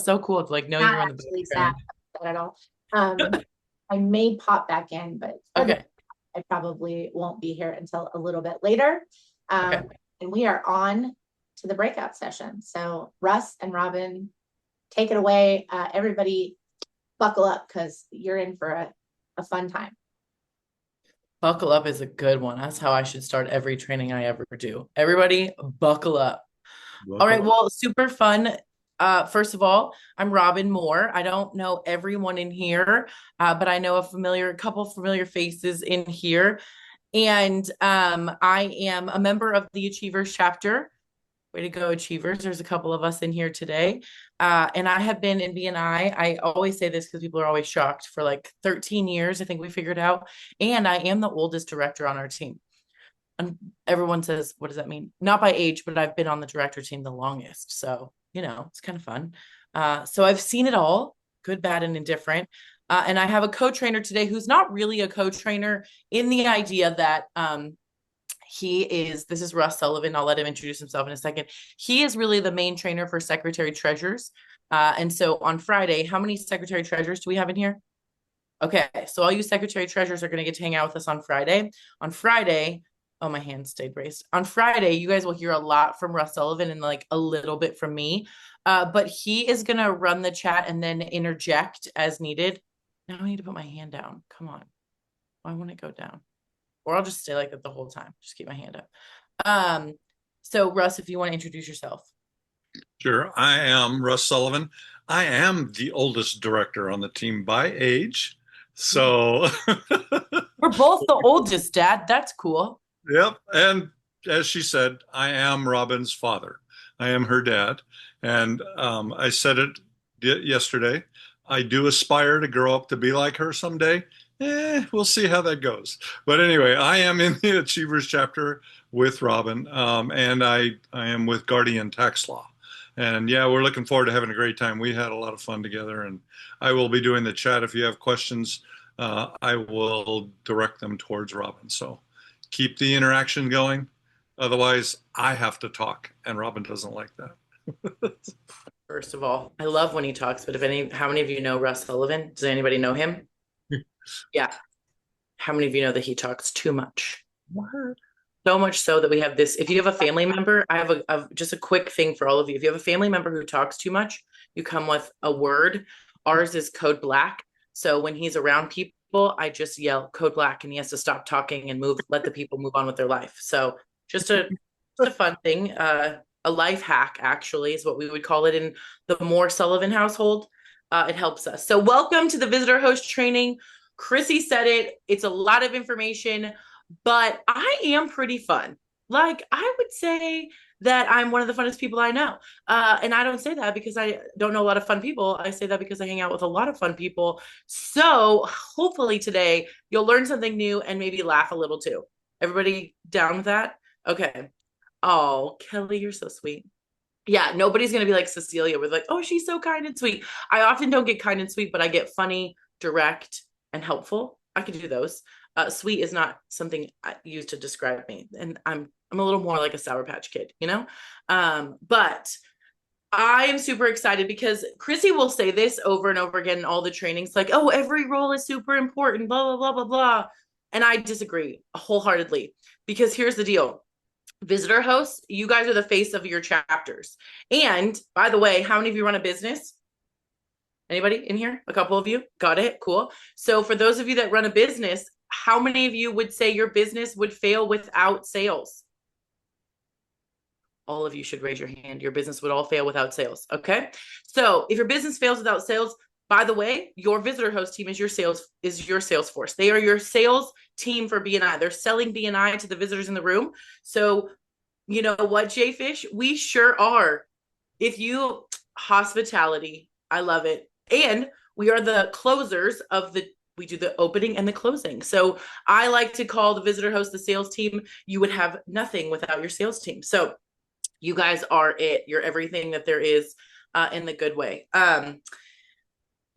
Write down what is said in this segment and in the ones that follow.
so cool to like know Not you're in the actually sad background. at all. I may pop back in, but for the Okay. I probably won't be here until a little bit later. Okay. And we are on to the breakout session. So Russ and Robin, take it away. Everybody buckle up because you're in for a fun time. Buckle up is a good one. That's how I should start every training I ever do. Everybody, buckle up. All right. Welcome. Well, super fun. First of all, I'm Robin Moore. I don't know everyone in here, but I know a couple familiar faces in here. And I am a member of the Achievers chapter. Way to go, Achievers. There's a couple of us in here today. And I have been in BNI. I always say this because people are always shocked for like 13 years, I think we figured out. And I am the oldest director on our team. And everyone says, what does that mean? Not by age, but I've been on the director team the longest. So, it's kind of fun. So I've seen it all, good, bad, and indifferent. And I have a co-trainer today who's not really a co-trainer in the idea that this is Russ Sullivan. I'll let him introduce himself in a second. He is really the main trainer for secretary treasurers. And so on Friday, how many secretary treasurers do we have in here? Okay, so all you secretary treasurers are going to get to hang out with us on Friday. On Friday, oh, my hand stayed raised. On Friday, you guys will hear a lot from Russ Sullivan and like a little bit from me. But he is going to run the chat and then interject as needed. Now I need to put my hand down. Come on. Why won't it go down? Or I'll just stay like that the whole time. Just keep my hand up. So Russ, if you want to introduce yourself. Sure. I am Russ Sullivan. I am the oldest director on the team by age. So, We're both the oldest, Dad. That's cool. yep. And as she said, I am Robin's father. I am her dad. And I said it yesterday. I do aspire to grow up to be like her someday. We'll see how that goes. But anyway, I am in the Achievers chapter with Robin, and I am with Guardian Tax Law. And yeah, we're looking forward to having a great time. We had a lot of fun together, and I will be doing the chat. If you have questions, I will direct them towards Robin. So keep the interaction going. Otherwise, I have to talk, and Robin doesn't like that. First of all, I love when he talks, but how many of you know Russ Sullivan? Does anybody know him? Yeah. How many of you know that he talks too much? What? So much so that we have this. If you have a family member, I have just a quick thing for all of you. If you have a family member who talks too much, you come with a word. Ours is code black. So when he's around people, I just yell code black and he has to stop talking and let the people move on with their life. So just a fun thing. A life hack actually is what we would call it in the Moore Sullivan household. It helps us. So welcome to the visitor host training. Chrissy said it. It's a lot of information, but I am pretty fun. Like I would say that I'm one of the funnest people I know. And I don't say that because I don't know a lot of fun people. I say that because I hang out with a lot of fun people. So hopefully today you'll learn something new and maybe laugh a little too. Everybody down with that? Okay. Oh, Kelly, you're so sweet. Yeah, nobody's going to be like Cecilia with like, oh, she's so kind and sweet. I often don't get kind and sweet, but I get funny, direct, and helpful. I can do those. Sweet is not something I use to describe me, and I'm a little more like a Sour Patch Kid, But I am super excited because Chrissy will say this over and over again in all the trainings, like, oh, every role is super important, blah blah blah blah blah, and I disagree wholeheartedly because here's the deal. Visitor hosts, you guys are the face of your chapters. And by the way, how many of you run a business? Anybody in here? A couple of you? Got it. Cool. So for those of you that run a business, how many of you would say your business would fail without sales? All of you should raise your hand. Your business would all fail without sales. Okay. So if your business fails without sales, by the way, your visitor host team is your sales force. They are your sales team for BNI. They're selling BNI to the visitors in the room. So you know what, Jayfish? We sure are. Hospitality, I love it. And we are the closers we do the opening and the closing. So I like to call the visitor host the sales team. You would have nothing without your sales team. So you guys are it. You're everything that there is in the good way.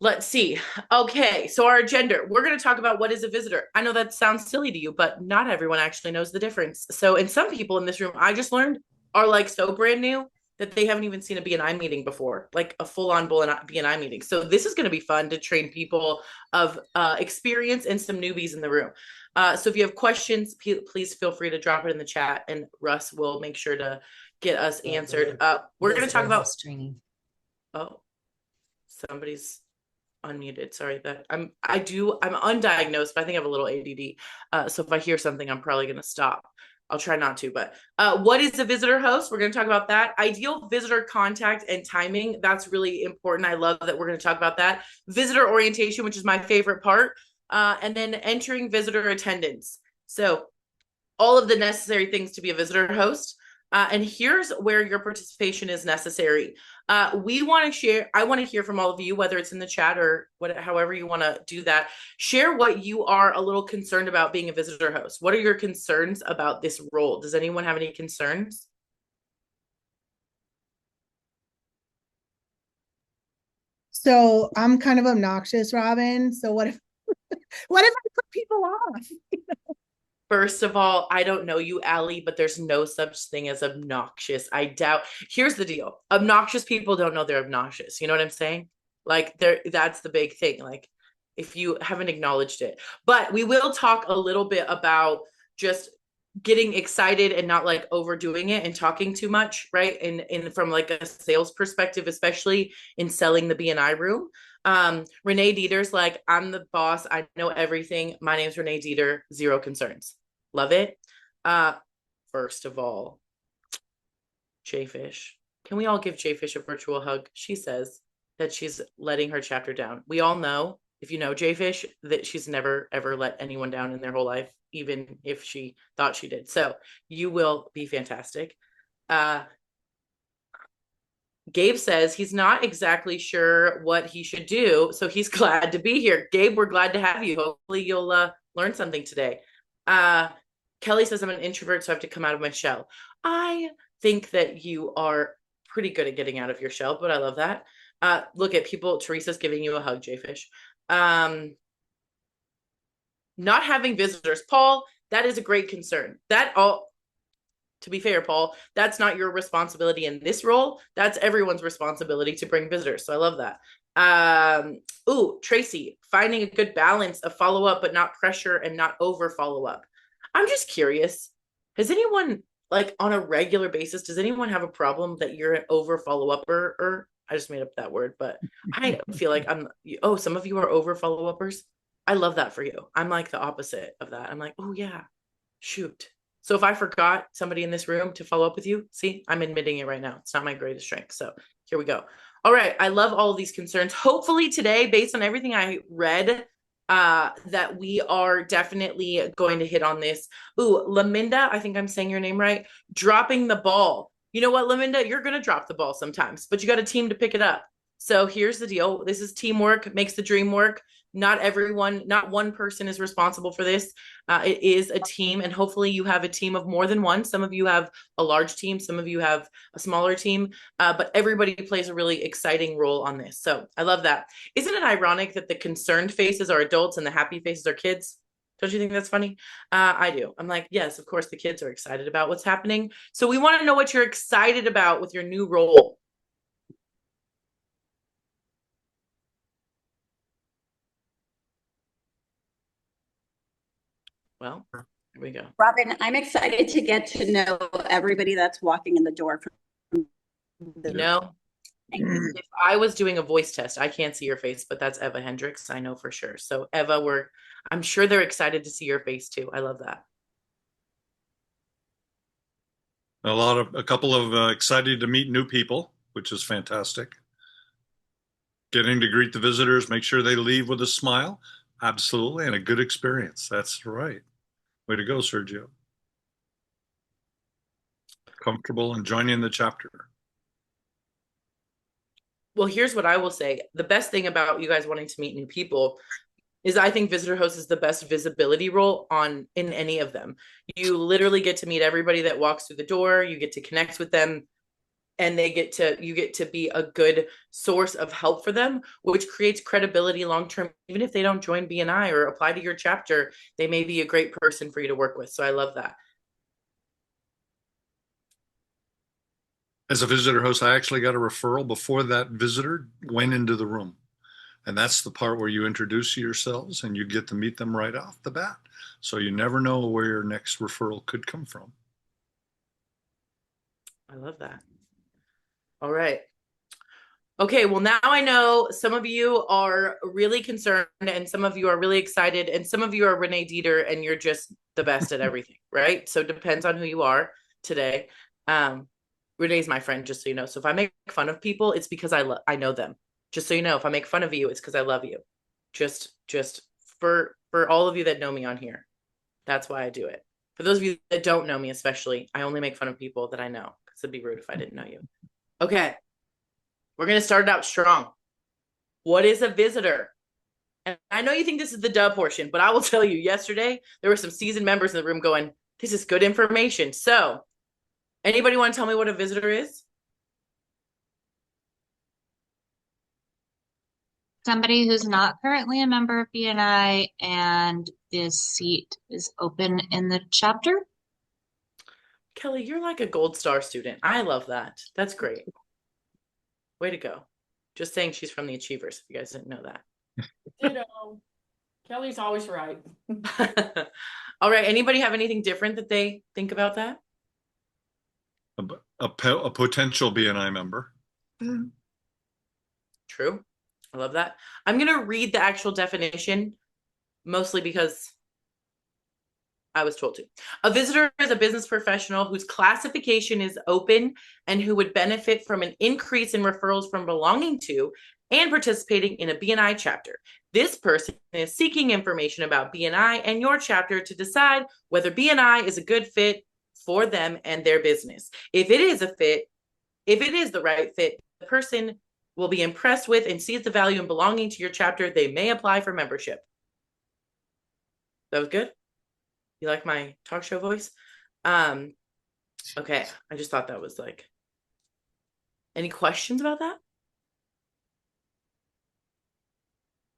Let's see. Okay, so our agenda, we're going to talk about what is a visitor. I know that sounds silly to you, but not everyone actually knows the difference. So, and some people in this room, I just learned, are like so brand new that they haven't even seen a BNI meeting before, like a full-on BNI meeting. So this is going to be fun to train people of experience and some newbies in the room. So if you have questions, please feel free to drop it in the chat, and Russ will make sure to get us answered. We're going to talk about training. Oh, somebody's unmuted. Sorry that I'm undiagnosed, but I think I have a little ADD. So if I hear something, I'm probably going to stop. I'll try not to, but what is a visitor host? We're going to talk about that. Ideal visitor contact and timing. That's really important. I love that we're going to talk about that. Visitor orientation, which is my favorite part. And then entering visitor attendance. So all of the necessary things to be a visitor host. And here's where your participation is necessary. I want to hear from all of you, whether it's in the chat or however you want to do that. Share what you are a little concerned about being a visitor host. What are your concerns about this role? Does anyone have any concerns? So I'm kind of obnoxious, Robin. So what if what if I put people off? First of all, I don't know you, Allie, but there's no such thing as obnoxious. I doubt. Here's the deal. Obnoxious people don't know they're obnoxious. You know what I'm saying? Like that's the big thing. Like if you haven't acknowledged it. But we will talk a little bit about just getting excited and not like overdoing it and talking too much, right? And from like a sales perspective, especially in selling the BNI room. Renee Dieter's like, I'm the boss. I know everything. My name's Renee Dieter. Zero concerns. Love it. First of all, Jayfish. Can we all give Jayfish a virtual hug? She says that she's letting her chapter down. We all know, if you know Jayfish, that she's never ever let anyone down in their whole life, even if she thought she did. So you will be fantastic. Gabe says he's not exactly sure what he should do, so he's glad to be here. Gabe, we're glad to have you. Hopefully you'll learn something today. Kelly says I'm an introvert, so I have to come out of my shell. I think that you are pretty good at getting out of your shell, but I love that. Look at people. Teresa's giving you a hug, Jayfish. Not having visitors. Paul, that is a great concern. To be fair, Paul, that's not your responsibility in this role. That's everyone's responsibility to bring visitors. So I love that. Tracy, finding a good balance of follow-up, but not pressure and not over follow-up. I'm just curious. Has anyone, like on a regular basis, does anyone have a problem that you're an over follow-upper? Or I just made up that word, but I feel like some of you are over follow-uppers. I love that for you. I'm like the opposite of that. I'm like, oh yeah, shoot. So if I forgot somebody in this room to follow up with you, see, I'm admitting it right now. It's not my greatest strength. So here we go. All right. I love all of these concerns. Hopefully today, based on everything I read, that we are definitely going to hit on this. Laminda, I think I'm saying your name right. Dropping the ball. You know what, Laminda? You're going to drop the ball sometimes, but you got a team to pick it up. So here's the deal. This is teamwork, makes the dream work. Not one person is responsible for this. It is a team, and hopefully you have a team of more than one. Some of you have a large team, some of you have a smaller team, but everybody plays a really exciting role on this. So I love that. Isn't it ironic that the concerned faces are adults and the happy faces are kids? Don't you think that's funny? I do. I'm like, yes, of course the kids are excited about what's happening. So we want to know what you're excited about with your new role. Well, here we go. Robin, I'm excited to get to know everybody that's walking in the door. If I was doing a voice test, I can't see your face, but that's Eva Hendricks. I know for sure. So Eva, I'm sure they're excited to see your face too. I love that. A couple of excited to meet new people, which is fantastic. Getting to greet the visitors, make sure they leave with a smile. Absolutely. And a good experience. That's right. Way to go, Sergio. Comfortable and joining the chapter. Well, here's what I will say. The best thing about you guys wanting to meet new people is I think visitor host is the best visibility role in any of them. You literally get to meet everybody that walks through the door. You get to connect with them, and you get to be a good source of help for them, which creates credibility long-term. Even if they don't join BNI or apply to your chapter, they may be a great person for you to work with. So I love that. As a visitor host, I actually got a referral before that visitor went into the room. And that's the part where you introduce yourselves and you get to meet them right off the bat. So you never know where your next referral could come from. I love that. All right. Okay, well, now I know some of you are really concerned and some of you are really excited and some of you are Renee Dieter and you're just the best at everything, right? So it depends on who you are today. Renee's my friend, just so you know. So if I make fun of people, it's because I know them. Just so you know, if I make fun of you, it's because I love you. Just for all of you that know me on here. That's why I do it. For those of you that don't know me, especially, I only make fun of people that I know because it'd be rude if I didn't know you. Okay. We're going to start it out strong. What is a visitor? And I know you think this is the dub portion, but I will tell you, yesterday, there were some seasoned members in the room going, this is good information. So, anybody want to tell me what a visitor is? Somebody who's not currently a member of BNI and this seat is open in the chapter. Kelly, you're like a gold star student. I love that. That's great. Way to go. Just saying she's from the Achievers, if you guys didn't know that. Ditto. Kelly's always right. All right. Anybody have anything different that they think about that? A potential BNI member. True. I love that. I'm going to read the actual definition, mostly because I was told to. A visitor is a business professional whose classification is open and who would benefit from an increase in referrals from belonging to and participating in a BNI chapter. This person is seeking information about BNI and your chapter to decide whether BNI is a good fit for them and their business. If it is the right fit, the person will be impressed with and sees the value in belonging to your chapter. They may apply for membership. That was good? You like my talk show voice? Okay. I just thought that was like, any questions about that?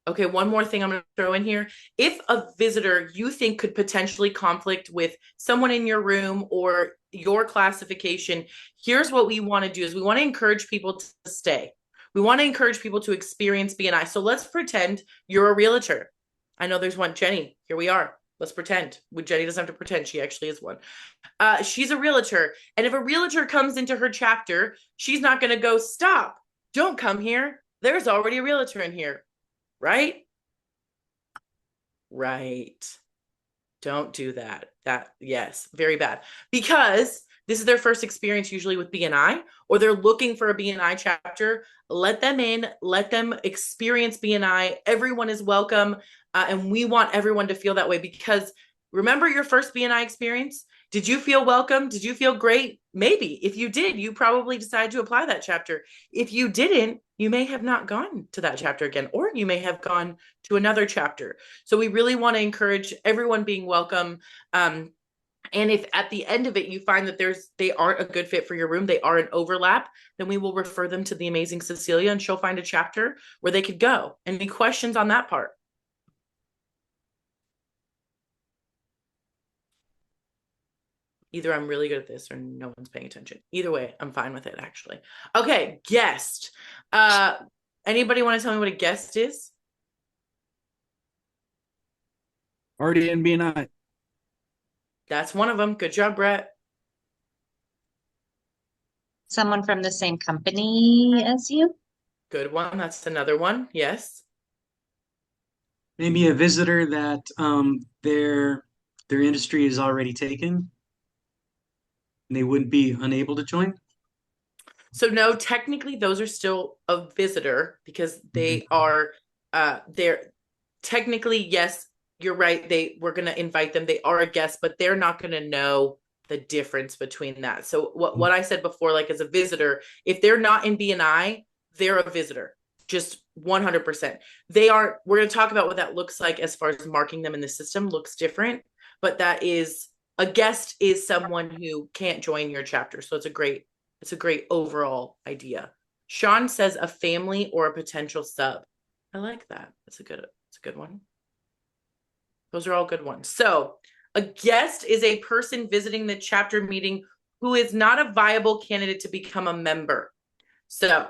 Okay, one more thing I'm going to throw in here. If a visitor you think could potentially conflict with someone in your room or your classification, here's what we want to do is we want to encourage people to stay. We want to encourage people to experience BNI. So let's pretend you're a realtor. I know there's one. Jenny, here we are. Let's pretend. Jenny doesn't have to pretend. She actually is one. She's a realtor. And if a realtor comes into her chapter, she's not going to go, stop. Don't come here. There's already a realtor in here. Right? Right. Don't do that. Yes, very bad. Because this is their first experience usually with BNI, or they're looking for a BNI chapter. Let them in, let them experience BNI. Everyone is welcome. And we want everyone to feel that way because remember your first BNI experience? Did you feel welcome? Did you feel great? Maybe. If you did, you probably decided to apply that chapter. If you didn't, you may have not gone to that chapter again, or you may have gone to another chapter. So we really want to encourage everyone being welcome. And if at the end of it, you find that they aren't a good fit for your room, they are an overlap, then we will refer them to the amazing Cecilia and she'll find a chapter where they could go. Any questions on that part? Either I'm really good at this or no one's paying attention. Either way, I'm fine with it, actually. Okay, guest. Anybody want to tell me what a guest is? Already in BNI. That's one of them. Good job, Brett. Someone from the same company as you. Good one. That's another one. Yes. Maybe a visitor that their industry is already taken. And they wouldn't be unable to join. So no, technically those are still a visitor because they are they're technically, yes, you're right. We're gonna invite them. They are a guest, but they're not gonna know the difference between that. So what I said before, like as a visitor, if they're not in BNI, they're a visitor. Just 100%. We're gonna talk about what that looks like as far as marking them in the system looks different, but that is a guest is someone who can't join your chapter. So it's a great overall idea. Sean says a family or a potential sub. I like that. It's a good one. Those are all good ones. So a guest is a person visiting the chapter meeting who is not a viable candidate to become a member. So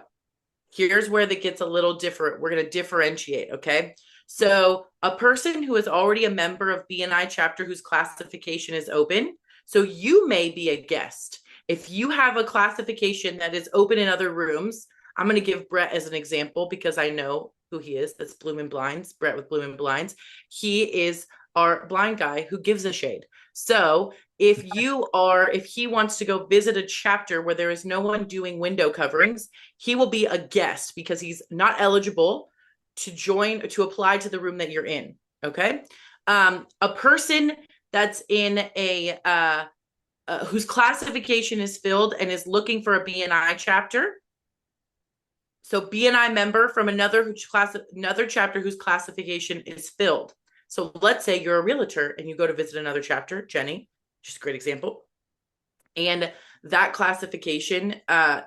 here's where that gets a little different. We're going to differentiate, okay? So a person who is already a member of BNI chapter whose classification is open. So you may be a guest. If you have a classification that is open in other rooms, I'm going to give Brett as an example because I know who he is. That's Bloom and Blinds, Brett with Bloom and Blinds. He is our blind guy who gives a shade. So if he wants to go visit a chapter where there is no one doing window coverings, he will be a guest because he's not eligible to apply to the room that you're in. Okay. A person that's in a, whose classification is filled and is looking for a BNI chapter. So BNI member from another chapter whose classification is filled. So let's say you're a realtor and you go to visit another chapter, Jenny, just a great example. And that classification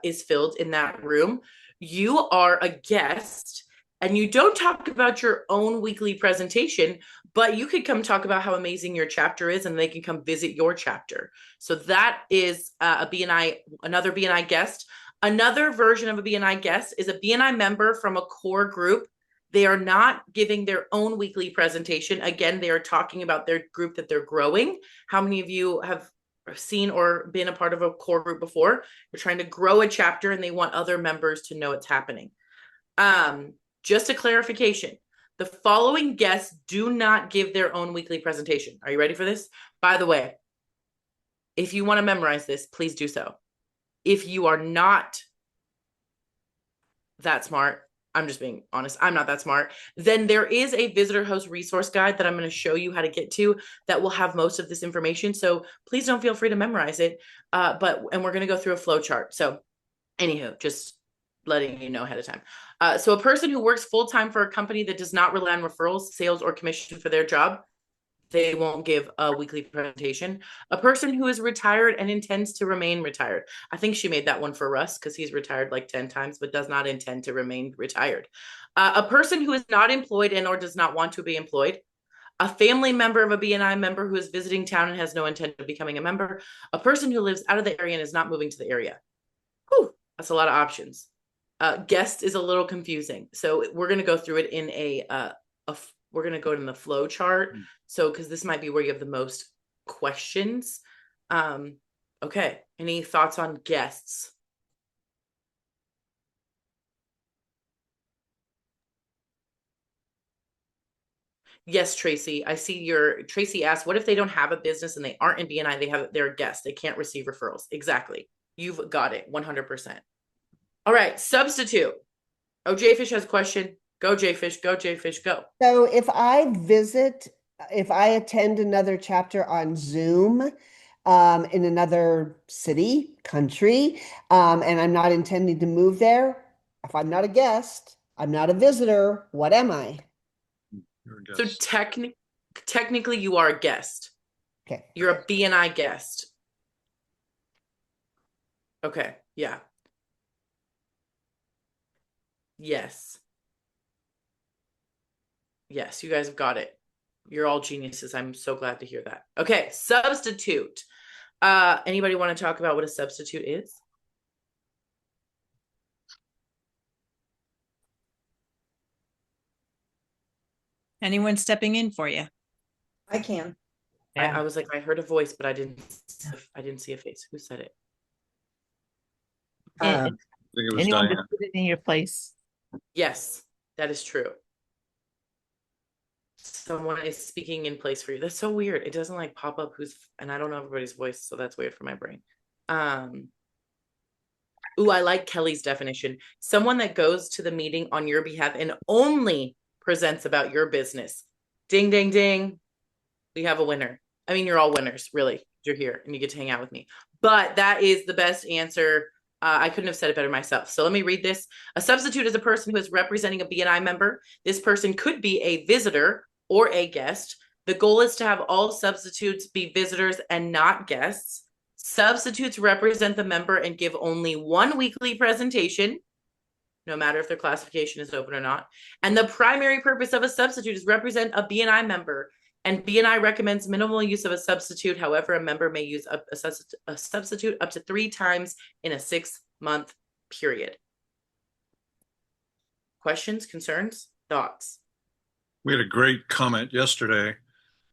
is filled in that room. You are a guest and you don't talk about your own weekly presentation, but you could come talk about how amazing your chapter is and they can come visit your chapter. So that is another BNI guest. Another version of a BNI guest is a BNI member from a core group. They are not giving their own weekly presentation. Again, they are talking about their group that they're growing. How many of you have seen or been a part of a core group before? You're trying to grow a chapter and they want other members to know it's happening. Just a clarification. The following guests do not give their own weekly presentation. Are you ready for this? By the way, if you want to memorize this, please do so. If you are not that smart, I'm just being honest, I'm not that smart, then there is a visitor host resource guide that I'm going to show you how to get to that will have most of this information. So please don't feel free to memorize it. And we're going to go through a flow chart. So anywho, just letting you know ahead of time. So a person who works full-time for a company that does not rely on referrals, sales, or commission for their job, they won't give a weekly presentation. A person who is retired and intends to remain retired. I think she made that one for Russ because he's retired like 10 times, but does not intend to remain retired. A person who is not employed and or does not want to be employed. A family member of a BNI member who is visiting town and has no intent of becoming a member. A person who lives out of the area and is not moving to the area. Whew, that's a lot of options. Guest is a little confusing. So we're going to go through it in we're going to go in the flow chart. So, because this might be where you have the most questions. Okay. Any thoughts on guests? Yes, Tracy. I see Tracy asked, what if they don't have a business and they aren't in BNI? They're a guest. They can't receive referrals. Exactly. You've got it 100%. All right. Substitute. Oh, Jayfish has a question. Go Jayfish, go Jayfish, go. So if I attend another chapter on Zoom in another city, country, and I'm not intending to move there, if I'm not a guest, I'm not a visitor, what am I? You're a guest. So technically you are a guest. Okay. You're a BNI guest. Okay. Yeah. Yes. Yes, you guys have got it. You're all geniuses. I'm so glad to hear that. Okay, substitute. Anybody want to talk about what a substitute is? Anyone stepping in for you? I can. I was like, I heard a voice, but I didn't see a face. Who said it? I think it was Anyone Diane. to put it in your place? Yes, that is true. Someone is speaking in place for you. That's so weird. It doesn't like pop up and I don't know everybody's voice, so that's weird for my brain. Ooh, I like Kelly's definition. Someone that goes to the meeting on your behalf and only presents about your business. Ding, ding, ding. We have a winner. I mean, you're all winners, really. You're here and you get to hang out with me. But that is the best answer. I couldn't have said it better myself. So let me read this. A substitute is a person who is representing a BNI member. This person could be a visitor or a guest. The goal is to have all substitutes be visitors and not guests. Substitutes represent the member and give only one weekly presentation, no matter if their classification is open or not. And the primary purpose of a substitute is represent a BNI member And BNI recommends minimal use of a substitute. However, a member may use a substitute up to 3 times in a 6-month period. Questions, concerns, thoughts? We had a great comment yesterday.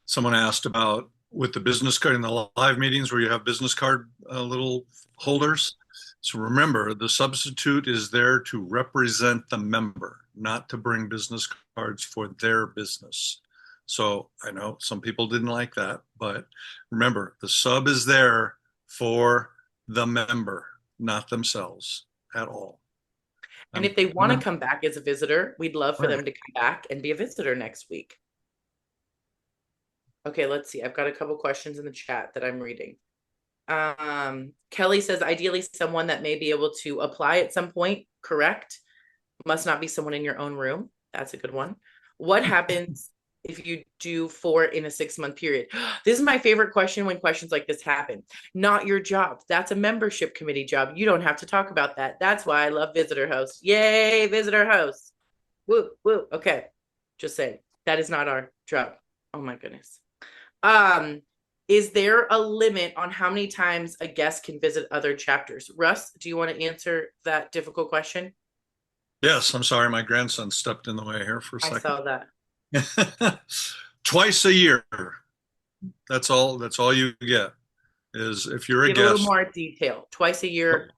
Someone asked about with the business card in the live meetings where you have business card little holders. So remember, the substitute is there to represent the member, not to bring business cards for their business. So I know some people didn't like that, but remember, the sub is there for the member, not themselves at all. And if they want to come back as a visitor, we'd love for them to come back and be a visitor next week. Okay, let's see. I've got a couple questions in the chat that I'm reading. Kelly says, ideally someone that may be able to apply at some point, correct? Must not be someone in your own room. That's a good one. What happens if you do 4 in a 6-month period? This is my favorite question when questions like this happen. Not your job. That's a membership committee job. You don't have to talk about that. That's why I love visitor hosts. Yay, visitor hosts. Woo, woo. Okay. Just saying. That is not our job. Oh my goodness. Is there a limit on how many times a guest can visit other chapters? Russ, do you want to answer that difficult question? Yes, I'm sorry. My grandson stepped in the way here for a second. I saw that. Twice a year. That's all you get is if you're a Give guest. a little more detail. Twice a year,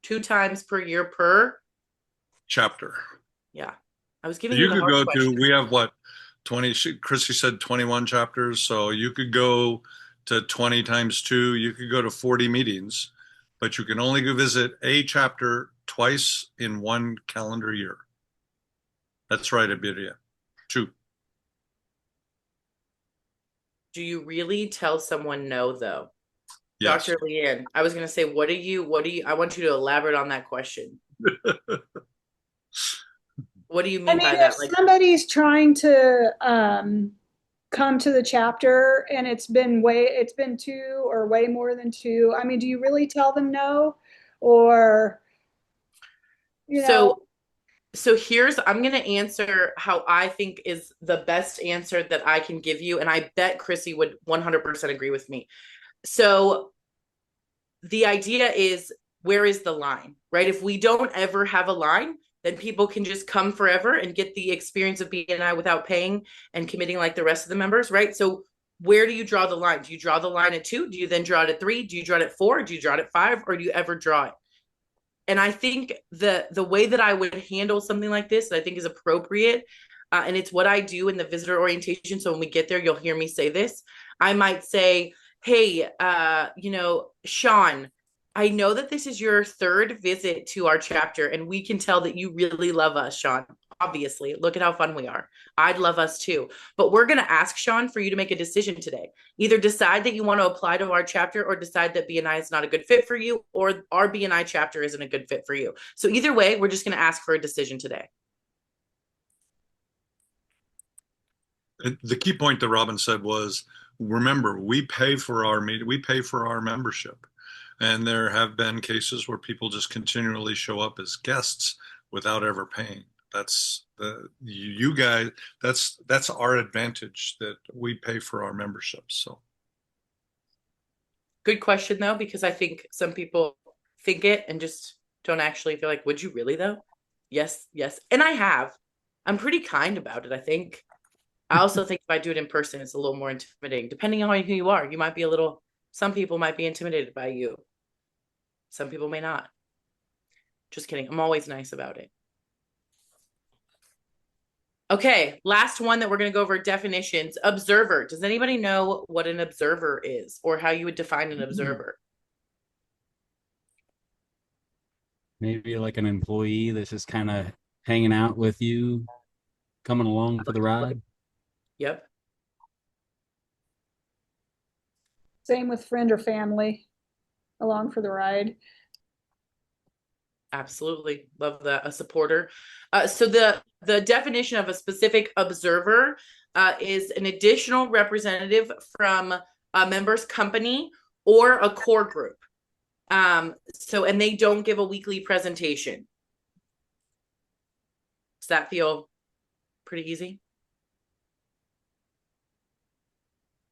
2 times per year per chapter. Yeah. I was giving you you the could hard go question. to, we have what, 20, Chrissy said 21 chapters. So you could go to 20 times 2. You could go to 40 meetings, but you can only go visit a chapter twice in 1 calendar year. That's right, Abiria. 2. Do you really tell someone no, though? Yes. Dr. Leanne, I was going to say, what do you, I want you to elaborate on that question. What do you mean by that? If somebody's trying to come to the chapter and it's been 2 or way more than 2, I mean, do you really tell them no? Or, you know? So here's, I'm going to answer how I think is the best answer that I can give you. And I bet Chrissy would 100% agree with me. So the idea is, where is the line, right? If we don't ever have a line, then people can just come forever and get the experience of BNI without paying and committing like the rest of the members, right? So where do you draw the line? Do you draw the line at 2? Do you then draw it at 3? Do you draw it at 4? Do you draw it at 5? Or do you ever draw it? And I think the way that I would handle something like this, I think is appropriate, and it's what I do in the visitor orientation. So when we get there, you'll hear me say this. I might say, hey, Sean, I know that this is your 3rd visit to our chapter, and we can tell that you really love us, Sean. Obviously, look at how fun we are. I'd love us too. But we're going to ask Sean for you to make a decision today. Either decide that you want to apply to our chapter or decide that BNI is not a good fit for you, or our BNI chapter isn't a good fit for you. So either way, we're just going to ask for a decision today. The key point that Robin said was, remember, we pay for our meeting, we pay for our membership. And there have been cases where people just continually show up as guests without ever paying. That's you guys, that's our advantage, that we pay for our memberships. So good question though, because I think some people think it and just don't actually feel like, would you really though? Yes. And I'm pretty kind about it, I think. I also think if I do it in person, it's a little more intimidating. Depending on who you are, you might be some people might be intimidated by you. Some people may not. Just kidding. I'm always nice about it. Okay, last one that we're going to go over, definitions. Observer. Does anybody know what an observer is, or how you would define an observer? Maybe like an employee that's just kind of hanging out with you, coming along for the ride. Yep. Same with friend or family along for the ride. Absolutely. Love that. A supporter. So the definition of a specific observer is an additional representative from a member's company or a core group. And they don't give a weekly presentation. Does that feel pretty easy?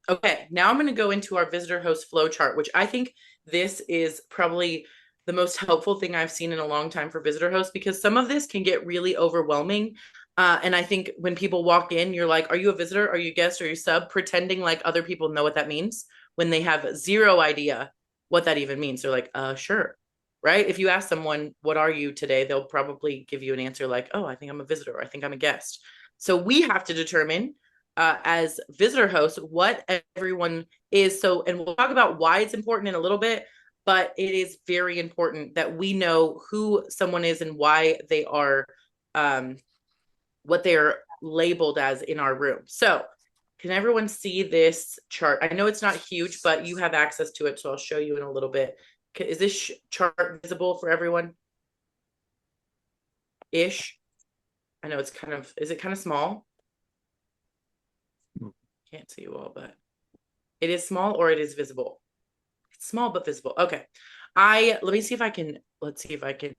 Okay, now I'm going to go into our visitor host flow chart, which I think this is probably the most helpful thing I've seen in a long time for visitor hosts, because some of this can get really overwhelming. And I think when people walk in, you're like, are you a visitor? Are you a guest? Are you sub? Pretending like other people know what that means when they have zero idea what that even means. They're like, sure. Right? If you ask someone, what are you today? They'll probably give you an answer like, oh, I think I'm a visitor, or I think I'm a guest. So we have to determine as visitor hosts what everyone is. So, and we'll talk about why it's important in a little bit, but it is very important that we know who someone is and why they are, what they are labeled as in our room. So can everyone see this chart? I know it's not huge, but you have access to it. So I'll show you in a little bit. Is this chart visible for everyone? Ish. I know it's kind of, is it kind of small? Can't see you all, but it is small, or it is visible. It's small, but visible. Okay. Let me see if I can, let's see if I can.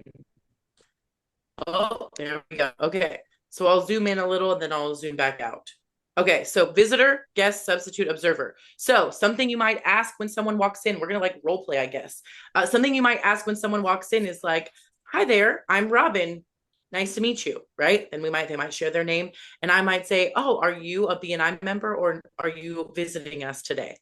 Oh, there we go. Okay. So I'll zoom in a little and then I'll zoom back out. Okay. So visitor, guest, substitute, observer. So something you might ask when someone walks in, we're going to like role play, I guess. Something you might ask when someone walks in is like, hi there, I'm Robin. Nice to meet you, right? And they might share their name, and I might say, oh, are you a BNI member, or are you visiting us today?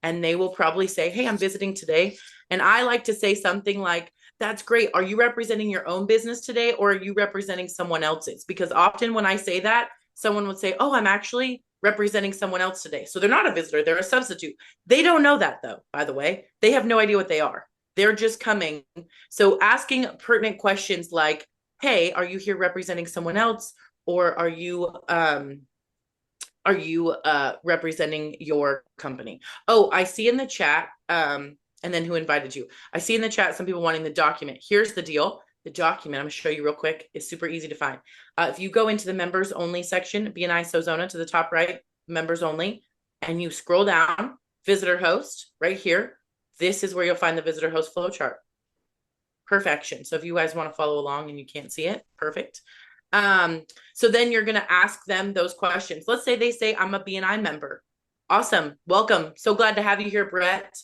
And they will probably say, hey, I'm visiting today. And I like to say something like, that's great. Are you representing your own business today, or are you representing someone else's? Because often when I say that, someone would say, oh, I'm actually representing someone else today. So they're not a visitor, they're a substitute. They don't know that though, by the way. They have no idea what they are. They're just coming. So asking pertinent questions like, hey, are you here representing someone else, or are you representing your company? Oh, I see in the chat, and then who invited you? I see in the chat some people wanting the document. Here's the deal. The document, I'm gonna show you real quick, is super easy to find. If you go into the members only section, BNI Sozona to the top right, members only, and you scroll down, visitor host, right here, this is where you'll find the visitor host flow chart. Perfection. So if you guys want to follow along and you can't see it, perfect. So then you're going to ask them those questions. Let's say they say, I'm a BNI member. Awesome. Welcome. So glad to have you here, Brett.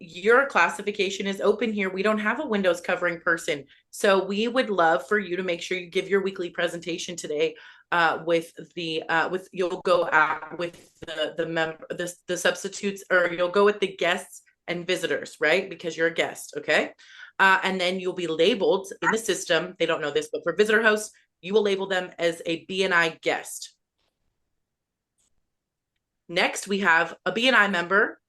Your classification is open here. We don't have a Windows covering person. So we would love for you to make sure you give your weekly presentation today you'll go out with the substitutes, or you'll go with the guests and visitors, right? Because you're a guest. Okay. And then you'll be labeled in the system. They don't know this, but for visitor hosts, you will label them as a BNI guest. Next, we have a BNI member,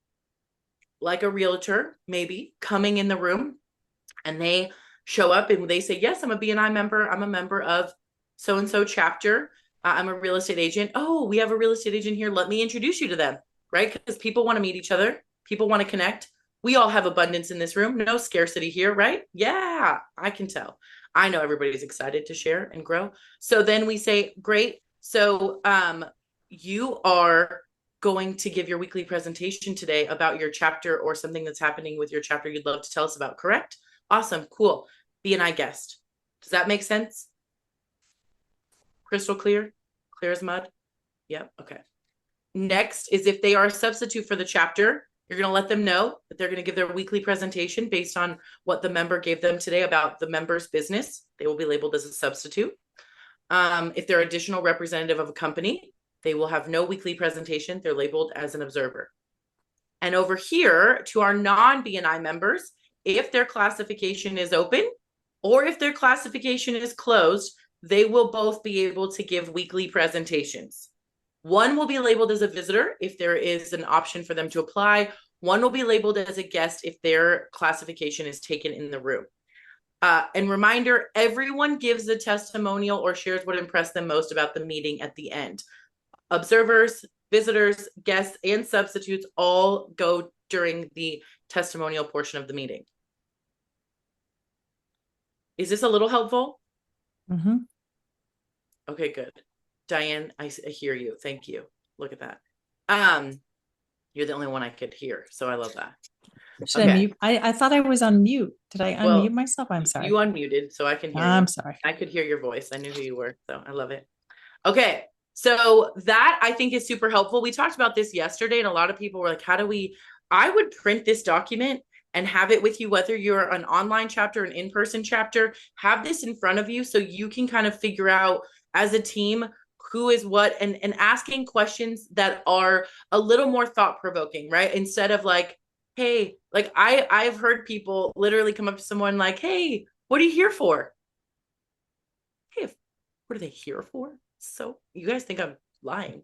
like a realtor, maybe coming in the room, and they show up and they say, yes, I'm a BNI member. I'm a member of so-and-so chapter. I'm a real estate agent. Oh, we have a real estate agent here. Let me introduce you to them, right? Because people want to meet each other. People want to connect. We all have abundance in this room. No scarcity here, right? Yeah, I can tell. I know everybody's excited to share and grow. So then we say, great. So you are going to give your weekly presentation today about your chapter or something that's happening with your chapter you'd love to tell us about, correct? Awesome, cool. BNI guest. Does that make sense? Crystal clear? Clear as mud? Yep, okay. Next is if they are a substitute for the chapter, you're going to let them know that they're going to give their weekly presentation based on what the member gave them today about the member's business. They will be labeled as a substitute. If they're additional representative of a company, they will have no weekly presentation. They're labeled as an observer. And over here to our non-BNI members, if their classification is open or if their classification is closed, they will both be able to give weekly presentations. One will be labeled as a visitor if there is an option for them to apply. One will be labeled as a guest if their classification is taken in the room. And reminder, everyone gives a testimonial or shares what impressed them most about the meeting at the end. Observers, visitors, guests, and substitutes all go during the testimonial portion of the meeting. Is this a little helpful? Mm-hmm. Okay, good. Diane, I hear you. Thank you. Look at that. You're the only one I could hear, so I love that. Should I mute? I thought I was on mute. Did I Well, unmute myself? I'm sorry. You unmuted, so I can hear you. I'm sorry. I could hear your voice. I knew who you were, so I love it. Okay, So that I think is super helpful. We talked about this yesterday, and a lot of people were like, how do we, I would print this document and have it with you, whether you're an online chapter, an in-person chapter, have this in front of you so you can kind of figure out as a team who is what, and asking questions that are a little more thought-provoking, right? Instead of like, hey, like I've heard people literally come up to someone like, hey, what are you here for? Hey, what are they here for? So you guys think I'm lying.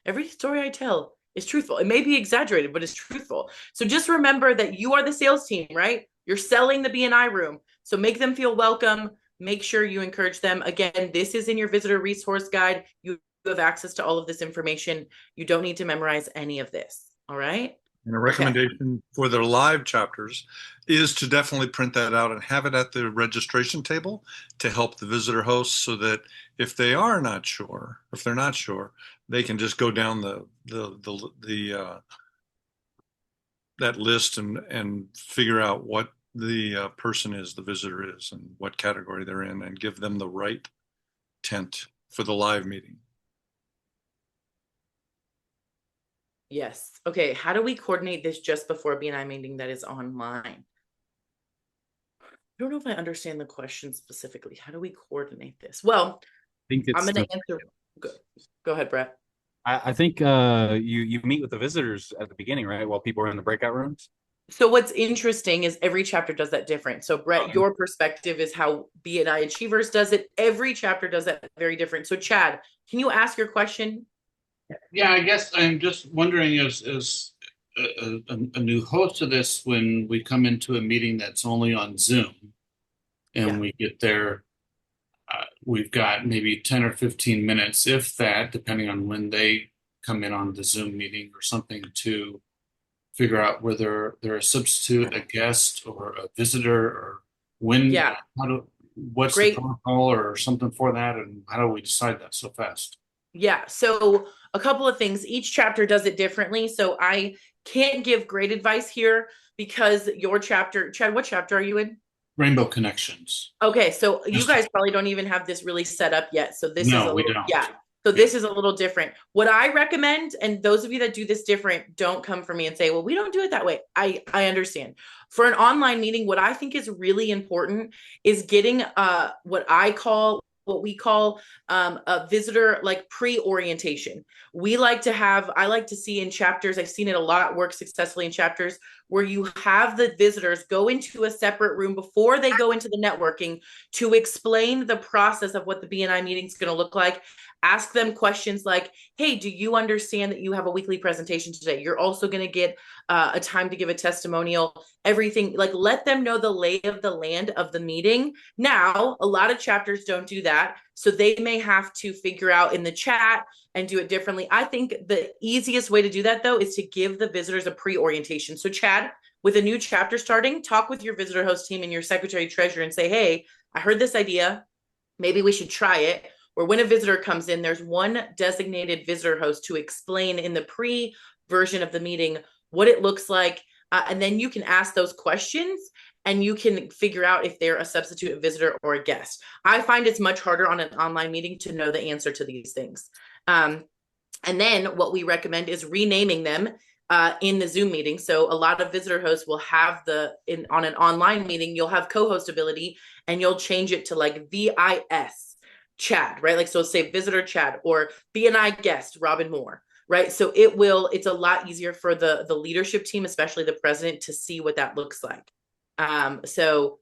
Every story I tell is truthful. It may be exaggerated, but it's truthful. So just remember that you are the sales team, right? You're selling the BNI room. So make them feel welcome. Make sure you encourage them. Again, this is in your visitor resource guide. You have access to all of this information. You don't need to memorize any of this. All right. And a recommendation for the live chapters is to definitely print that out and have it at the registration table to help the visitor hosts, so that if they are not sure, if they're not sure, they can just go down that list and figure out what the person is, the visitor is, and what category they're in, and give them the right tent for the live meeting. Yes. Okay. How do we coordinate this just before a BNI meeting that is online? I don't know if I understand the question specifically. How do we coordinate this? Well, I think I'm going to answer. Go ahead, Brett. I think you meet with the visitors at the beginning, right? While people are in the breakout rooms. So what's interesting is every chapter does that different. So Brett, your perspective is how BNI Achievers does it. Every chapter does that very different. So Chad, can you ask your question? Yeah, I guess I'm just wondering, as a new host of this, when we come into a meeting that's only on Zoom and we get there, we've got maybe 10 or 15 minutes, if that, depending on when they come in on the Zoom meeting or something, to figure out whether they're a substitute, a guest, or a visitor, or when, what's the protocol or something for that, and how do we decide that so fast? Yeah. So a couple of things. Each chapter does it differently. So I can't give great advice here because your chapter, Chad, what chapter are you in? Rainbow Connections. Okay. So you guys probably don't even have this really set up yet. So this is a we little, don't. yeah. So this is a little different. What I recommend, and those of you that do this different, don't come for me and say, well, we don't do it that way. I understand. For an online meeting, what I think is really important is getting what we call a visitor like pre-orientation. I like to see in chapters, I've seen it a lot work successfully in chapters, where you have the visitors go into a separate room before they go into the networking to explain the process of what the BNI meeting is going to look like. Ask them questions like, hey, do you understand that you have a weekly presentation today? You're also going to get a time to give a testimonial, everything. Like, let them know the lay of the land of the meeting. Now, a lot of chapters don't do that. So they may have to figure out in the chat and do it differently. I think the easiest way to do that, though, is to give the visitors a pre-orientation. So Chad, with a new chapter starting, talk with your visitor host team and your secretary treasurer and say, hey, I heard this idea. Maybe we should try it. Or when a visitor comes in, there's one designated visitor host to explain in the pre-version of the meeting what it looks like. And then you can ask those questions and you can figure out if they're a substitute, a visitor, or a guest. I find it's much harder on an online meeting to know the answer to these things. And then what we recommend is renaming them in the Zoom meeting. So a lot of visitor hosts will have on an online meeting, you'll have co-host ability and you'll change it to like VIS. Chad, right? Like, so say visitor Chad or BNI guest Robin Moore, right? So it's a lot easier for the leadership team, especially the president, to see what that looks like. So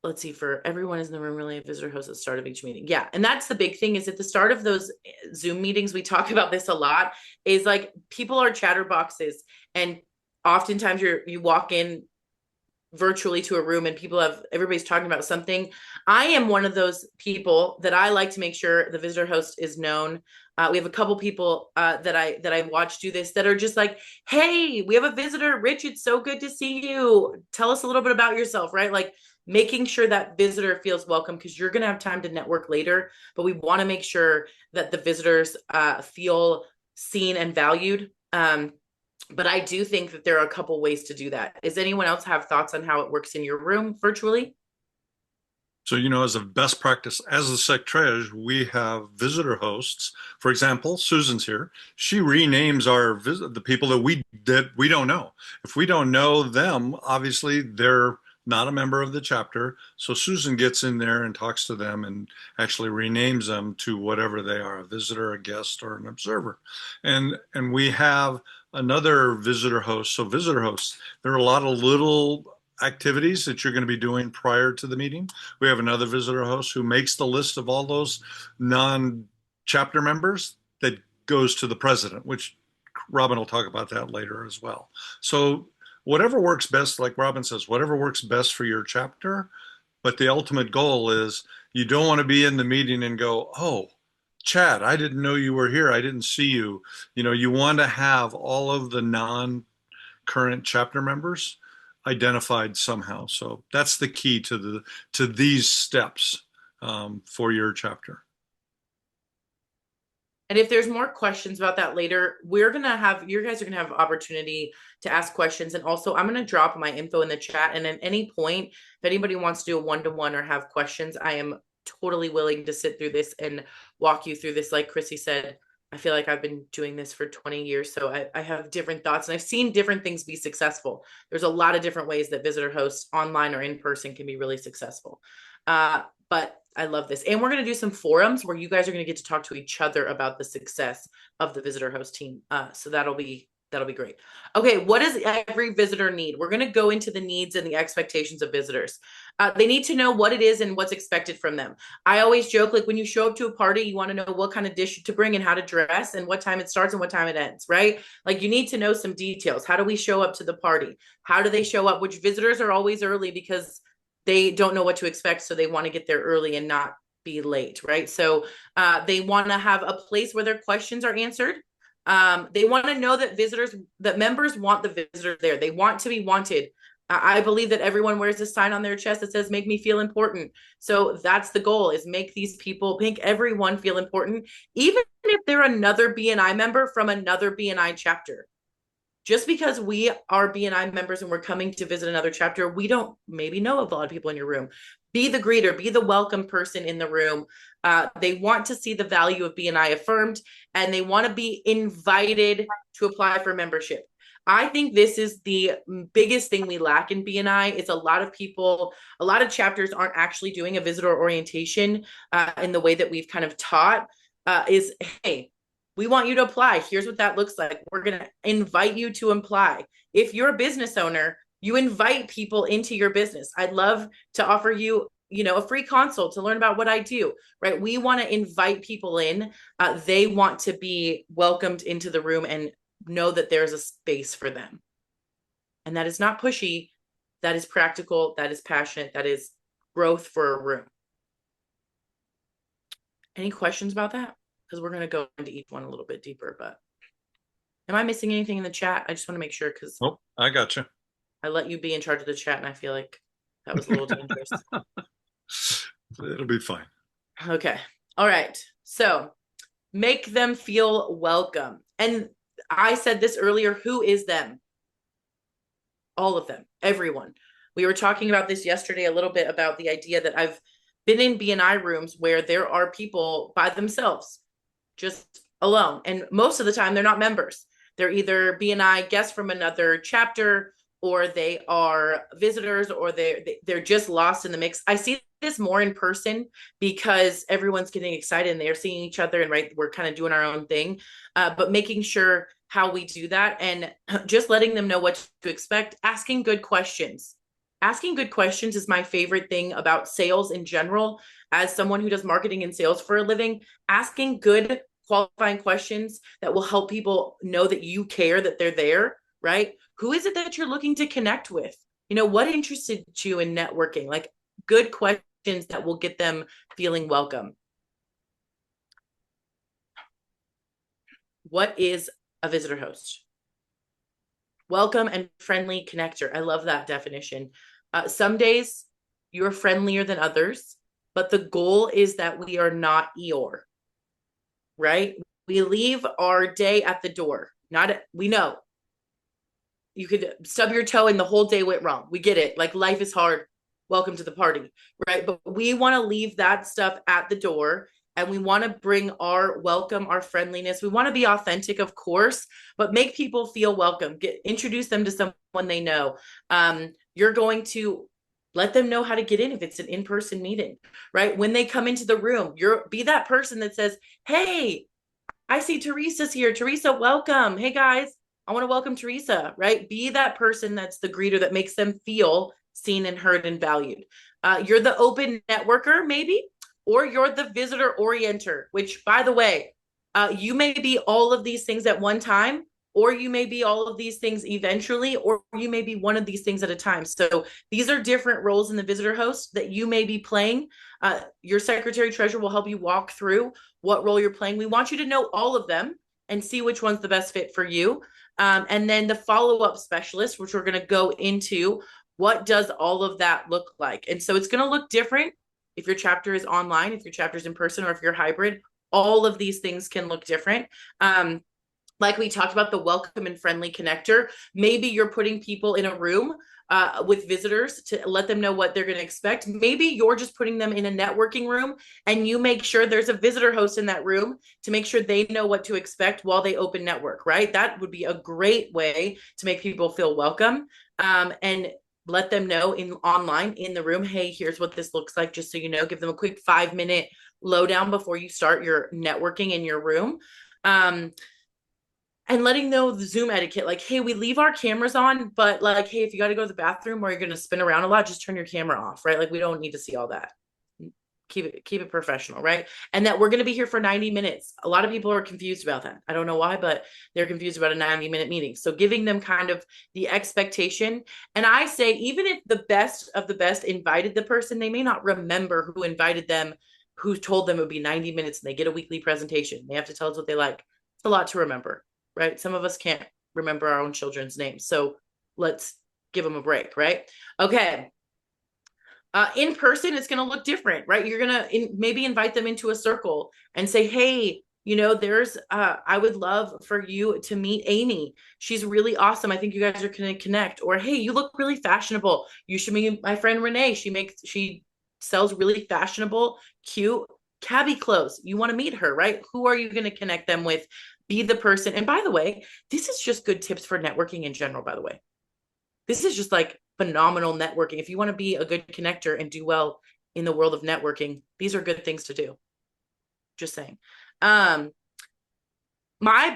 let's see, for everyone is in the room, really a visitor host at the start of each meeting. Yeah. And that's the big thing, is at the start of those Zoom meetings, we talk about this a lot, is like people are chatterboxes, and oftentimes you walk in virtually to a room and everybody's talking about something. I am one of those people that I like to make sure the visitor host is known. We have a couple people that I watch do this that are just like, hey, we have a visitor, Rich, it's so good to see you. Tell us a little bit about yourself, right? Like making sure that visitor feels welcome, because you're going to have time to network later, but we want to make sure that the visitors feel seen and valued. But I do think that there are a couple ways to do that. Does anyone else have thoughts on how it works in your room virtually? So, as a best practice, as the secretary, we have visitor hosts. For example, Susan's here. She renames the people that we don't know. If we don't know them, obviously they're not a member of the chapter. So Susan gets in there and talks to them and actually renames them to whatever they are, a visitor, a guest, or an observer. And we have another visitor host. So visitor hosts, there are a lot of little activities that you're going to be doing prior to the meeting. We have another visitor host who makes the list of all those non-chapter members that goes to the president, which Robin will talk about that later as well. So whatever works best, like Robin says, whatever works best for your chapter, but the ultimate goal is you don't want to be in the meeting and go, oh, Chad, I didn't know you were here. I didn't see you. You want to have all of the non-current chapter members identified somehow. So that's the key to these steps for your chapter. And if there's more questions about that later, you guys are gonna have opportunity to ask questions. And also I'm gonna drop my info in the chat. And at any point, if anybody wants to do a one-to-one or have questions, I am totally willing to sit through this and walk you through this. Like Chrissy said, I feel like I've been doing this for 20 years. So I have different thoughts and I've seen different things be successful. There's a lot of different ways that visitor hosts online or in person can be really successful. But I love this. And we're going to do some forums where you guys are going to get to talk to each other about the success of the visitor host team. So that'll be great. Okay. What does every visitor need? We're going to go into the needs and the expectations of visitors. They need to know what it is and what's expected from them. I always joke, like when you show up to a party, you want to know what kind of dish to bring and how to dress and what time it starts and what time it ends, right? Like you need to know some details. How do we show up to the party? How do they show up? Which visitors are always early because they don't know what to expect. So they want to get there early and not be late, right? So they want to have a place where their questions are answered. They want to know that members want the visitors there. They want to be wanted. I believe that everyone wears a sign on their chest that says, make me feel important. So that's the goal, is make everyone feel important, even if they're another BNI member from another BNI chapter. Just because we are BNI members and we're coming to visit another chapter, we don't maybe know of a lot of people in your room. Be the greeter, be the welcome person in the room. They want to see the value of BNI affirmed, and they want to be invited to apply for membership. I think this is the biggest thing we lack in BNI is a lot of chapters aren't actually doing a visitor orientation in the way that we've kind of taught is, hey, we want you to apply. Here's what that looks like. We're going to invite you to apply. If you're a business owner, you invite people into your business. I'd love to offer you, a free consult to learn about what I do, right? We want to invite people in. They want to be welcomed into the room and know that there's a space for them. And that is not pushy. That is practical. That is passionate. That is growth for a room. Any questions about that? Because we're going to go into each one a little bit deeper, but am I missing anything in the chat? I just want to make sure, because I got you. I let you be in charge of the chat and I feel like that was a little dangerous. It'll be fine. Okay. All right. So make them feel welcome. And I said this earlier, who is them? All of them, everyone. We were talking about this yesterday a little bit about the idea that I've been in BNI rooms where there are people by themselves, just alone. And most of the time they're not members. They're either BNI guests from another chapter, or they are visitors, or they're just lost in the mix. I see this more in person because everyone's getting excited and they're seeing each other, and we're kind of doing our own thing, but making sure how we do that and just letting them know what to expect, asking good questions. Asking good questions is my favorite thing about sales in general. As someone who does marketing and sales for a living, asking good qualifying questions that will help people know that you care, that they're there, right? Who is it that you're looking to connect with? What interested you in networking? Like good questions that will get them feeling welcome. What is a visitor host? Welcome and friendly connector. I love that definition. Some days you're friendlier than others, but the goal is that we are not Eeyore, right? We leave our day at the door. We know you could stub your toe and the whole day went wrong. We get it. Like life is hard. welcome to the party, right? But we want to leave that stuff at the door, and we want to bring our welcome, our friendliness. We want to be authentic, of course, but make people feel welcome. Introduce them to someone they know. You're going to let them know how to get in if it's an in-person meeting, right? When they come into the room, be that person that says, hey, I see Teresa's here. Teresa, welcome. Hey guys, I want to welcome Teresa, right? Be that person that's the greeter that makes them feel seen and heard and valued. You're the open networker, maybe, or you're the visitor orienter, which, by the way, you may be all of these things at one time, or you may be all of these things eventually, or you may be one of these things at a time. So these are different roles in the visitor host that you may be playing. Your secretary treasurer will help you walk through what role you're playing. We want you to know all of them and see which one's the best fit for you. And then the follow-up specialist, which we're going to go into, what does all of that look like? And so it's going to look different if your chapter is online, if your chapter is in person, or if you're hybrid. All of these things can look different. Like we talked about, the welcome and friendly connector. Maybe you're putting people in a room with visitors to let them know what they're going to expect. Maybe you're just putting them in a networking room, and you make sure there's a visitor host in that room to make sure they know what to expect while they open network, right? That would be a great way to make people feel welcome, and let them know online in the room, hey, here's what this looks like, just so you know. Give them a quick 5-minute lowdown before you start your networking in your room. And letting know the Zoom etiquette, like, hey, we leave our cameras on, but like, hey, if you got to go to the bathroom or you're going to spin around a lot, just turn your camera off, right? Like, we don't need to see all that. Keep it professional, right? And that we're going to be here for 90 minutes. A lot of people are confused about that. I don't know why, but they're confused about a 90-minute meeting. So giving them kind of the expectation. And I say, even if the best of the best invited the person, they may not remember who invited them, who told them it would be 90 minutes, and they get a weekly presentation. They have to tell us what they like. It's a lot to remember, right? Some of us can't remember our own children's names. So let's give them a break, right? Okay. In person, it's going to look different, right? You're going to maybe invite them into a circle and say, hey, you know, I would love for you to meet Amy. She's really awesome. I think you guys are going to connect. Or, hey, you look really fashionable. You should meet my friend Renee. She sells really fashionable, cute cabbie clothes. You want to meet her, right? Who are you going to connect them with? Be the person. And by the way, this is just good tips for networking in general, by the way. This is just like phenomenal networking. If you want to be a good connector and do well in the world of networking, these are good things to do. Just saying. My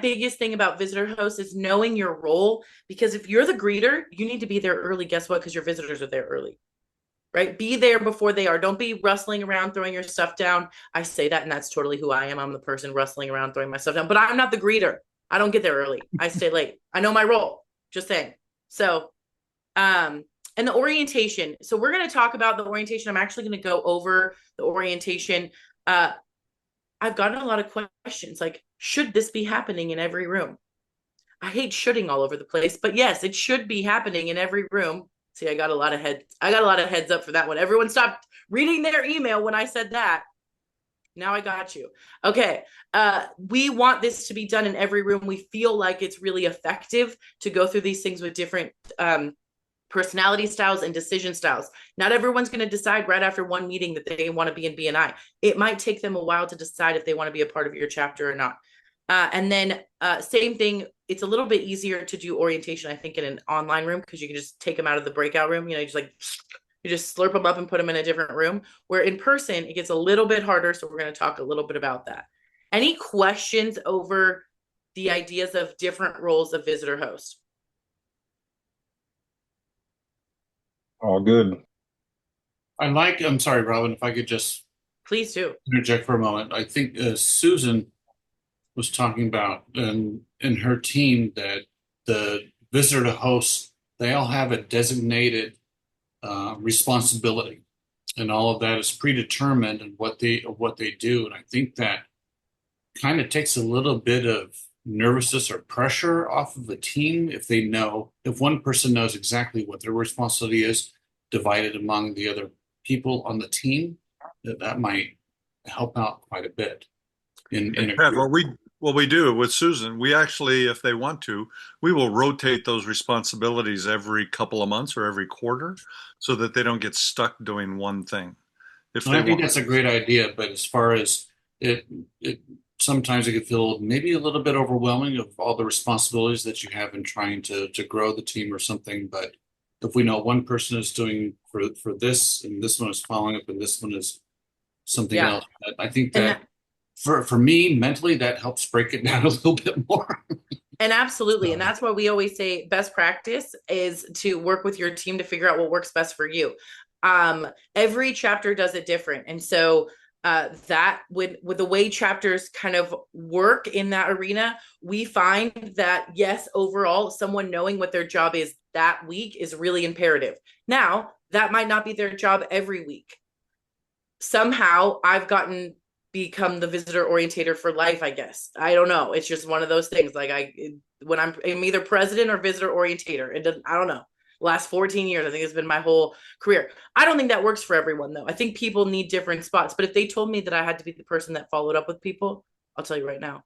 biggest thing about visitor hosts is knowing your role, because if you're the greeter, you need to be there early. Guess what? Because your visitors are there early. Right? Be there before they are. Don't be rustling around, throwing your stuff down. I say that, and that's totally who I am. I'm the person rustling around, throwing my stuff down, but I'm not the greeter. I don't get there early. I stay late. I know my role. Just saying. So, and the orientation. So we're going to talk about the orientation. I'm actually going to go over the orientation. I've gotten a lot of questions like, should this be happening in every room? I hate shoulding all over the place, but yes, it should be happening in every room. See, I got a lot of heads up for that one. Everyone stopped reading their email when I said that. Now I got you. Okay. We want this to be done in every room. We feel like it's really effective to go through these things with different personality styles and decision styles. Not everyone's going to decide right after one meeting that they want to be in BNI. It might take them a while to decide if they want to be a part of your chapter or not. And then same thing, it's a little bit easier to do orientation, I think, in an online room, because you can just take them out of the breakout room. You just slurp them up and put them in a different room. Where in person, it gets a little bit harder. So we're going to talk a little bit about that. Any questions over the ideas of different roles of visitor host? All good. I'm sorry, Robin, if I could just please do interject for a moment. I think Susan was talking about in her team that the visitor to host, they all have a designated responsibility, and all of that is predetermined in what they do. And I think that kind of takes a little bit of nervousness or pressure off of the team if one person knows exactly what their responsibility is divided among the other people on the team. That might help out quite a bit. Pat, Well, we do with Susan. We actually, if they want to, we will rotate those responsibilities every couple of months or every quarter so that they don't get stuck doing one thing. If And they I think want. that's a great idea, but as far as it sometimes it can feel maybe a little bit overwhelming of all the responsibilities that you have in trying to grow the team or something. But if we know one person is doing for this and this one is following up and this one is something Yeah. else, I think And that for me mentally that helps break it down a little bit more. And absolutely. And that's why we always say best practice is to work with your team to figure out what works best for you. Every chapter does it different. And so that with the way chapters kind of work in that arena, we find that yes, overall, someone knowing what their job is that week is really imperative. Now, that might not be their job every week. Somehow I've become the visitor orientator for life, I guess. I don't know. It's just one of those things. Like when I'm either president or visitor orientator. I don't know. Last 14 years, I think it's been my whole career. I don't think that works for everyone though. I think people need different spots. But if they told me that I had to be the person that followed up with people, I'll tell you right now,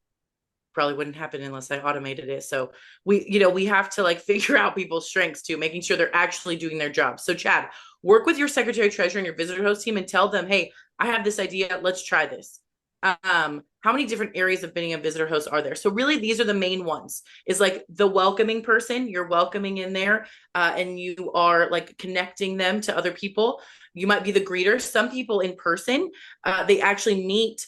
probably wouldn't happen unless I automated it. So we have to like figure out people's strengths too, making sure they're actually doing their job. So Chad, work with your secretary treasurer and your visitor host team and tell them, hey, I have this idea. Let's try this. How many different areas of being a visitor host are there? So really these are the main ones, is like the welcoming person, you're welcoming in there, and you are like connecting them to other people. You might be the greeter. Some people in person, they actually meet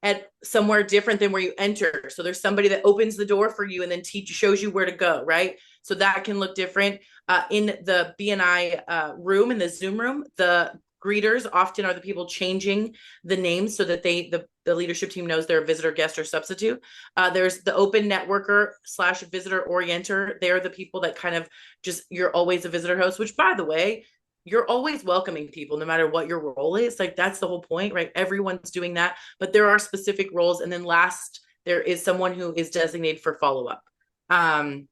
at somewhere different than where you enter. So there's somebody that opens the door for you and then shows you where to go, right? So that can look different. In the BNI room, in the Zoom room, the greeters often are the people changing the names so that the leadership team knows they're a visitor, guest, or substitute. There's the open networker / visitor orienter. They're the people that kind of you're always a visitor host, which by the way, you're always welcoming people no matter what your role is. Like that's the whole point, right? Everyone's doing that, but there are specific roles. And then last, there is someone who is designated for follow-up. And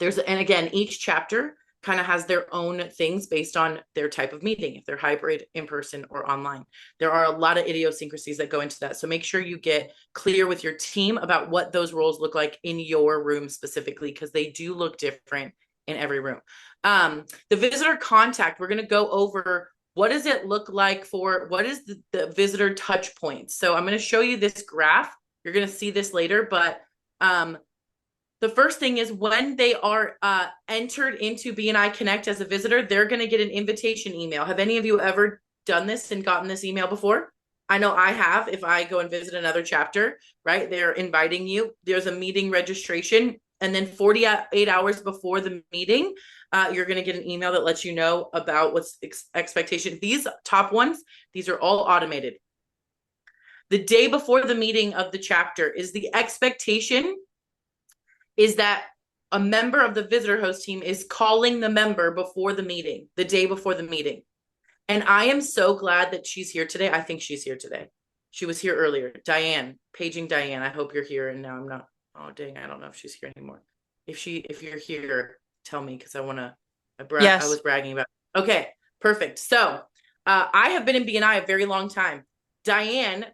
again, each chapter kind of has their own things based on their type of meeting, if they're hybrid, in person, or online. There are a lot of idiosyncrasies that go into that. So make sure you get clear with your team about what those roles look like in your room specifically, because they do look different in every room. The visitor contact, we're going to go over what does it look like what is the visitor touch points. So I'm going to show you this graph. You're going to see this later, but the first thing is when they are entered into BNI Connect as a visitor, they're going to get an invitation email. Have any of you ever done this and gotten this email before? I know I have. If I go and visit another chapter, right? They're inviting you. There's a meeting registration. And then 48 hours before the meeting, you're going to get an email that lets you know about what's expectation. These top ones, these are all automated. The day before the meeting of the chapter is the expectation is that a member of the visitor host team is calling the member before the meeting, the day before the meeting. And I am so glad that she's here today. I think she's here today. She was here earlier. Diane, paging Diane. I hope you're here. And now I'm not. Oh, dang. I don't know if she's here anymore. If you're here, tell me, because I want to, Yes. I was bragging about. Okay, perfect. So I have been in BNI a very long time. Diane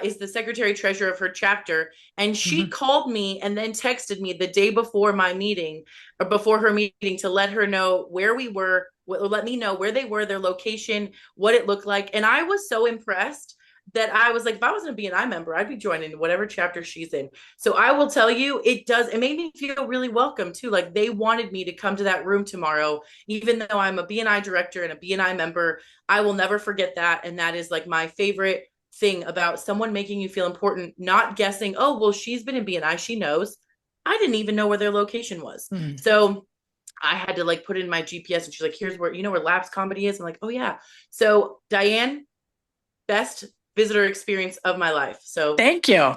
is the secretary treasurer of her chapter, and she called me and then texted me the day before my meeting, or before her meeting, to let her know where we were, let me know where they were, their location, what it looked like. And I was so impressed that I was like, if I wasn't a BNI member, I'd be joining whatever chapter she's in. So I will tell you, it made me feel really welcome too. Like they wanted me to come to that room tomorrow, even though I'm a BNI director and a BNI member. I will never forget that. And that is like my favorite thing about someone making you feel important, not guessing, oh, well, she's been in BNI, she knows. I didn't even know where their location was. So I had to like put it in my GPS, and she's like, here's where, where Labs Comedy is. I'm like, oh yeah. So Diane, best visitor experience of my life. So Thank you.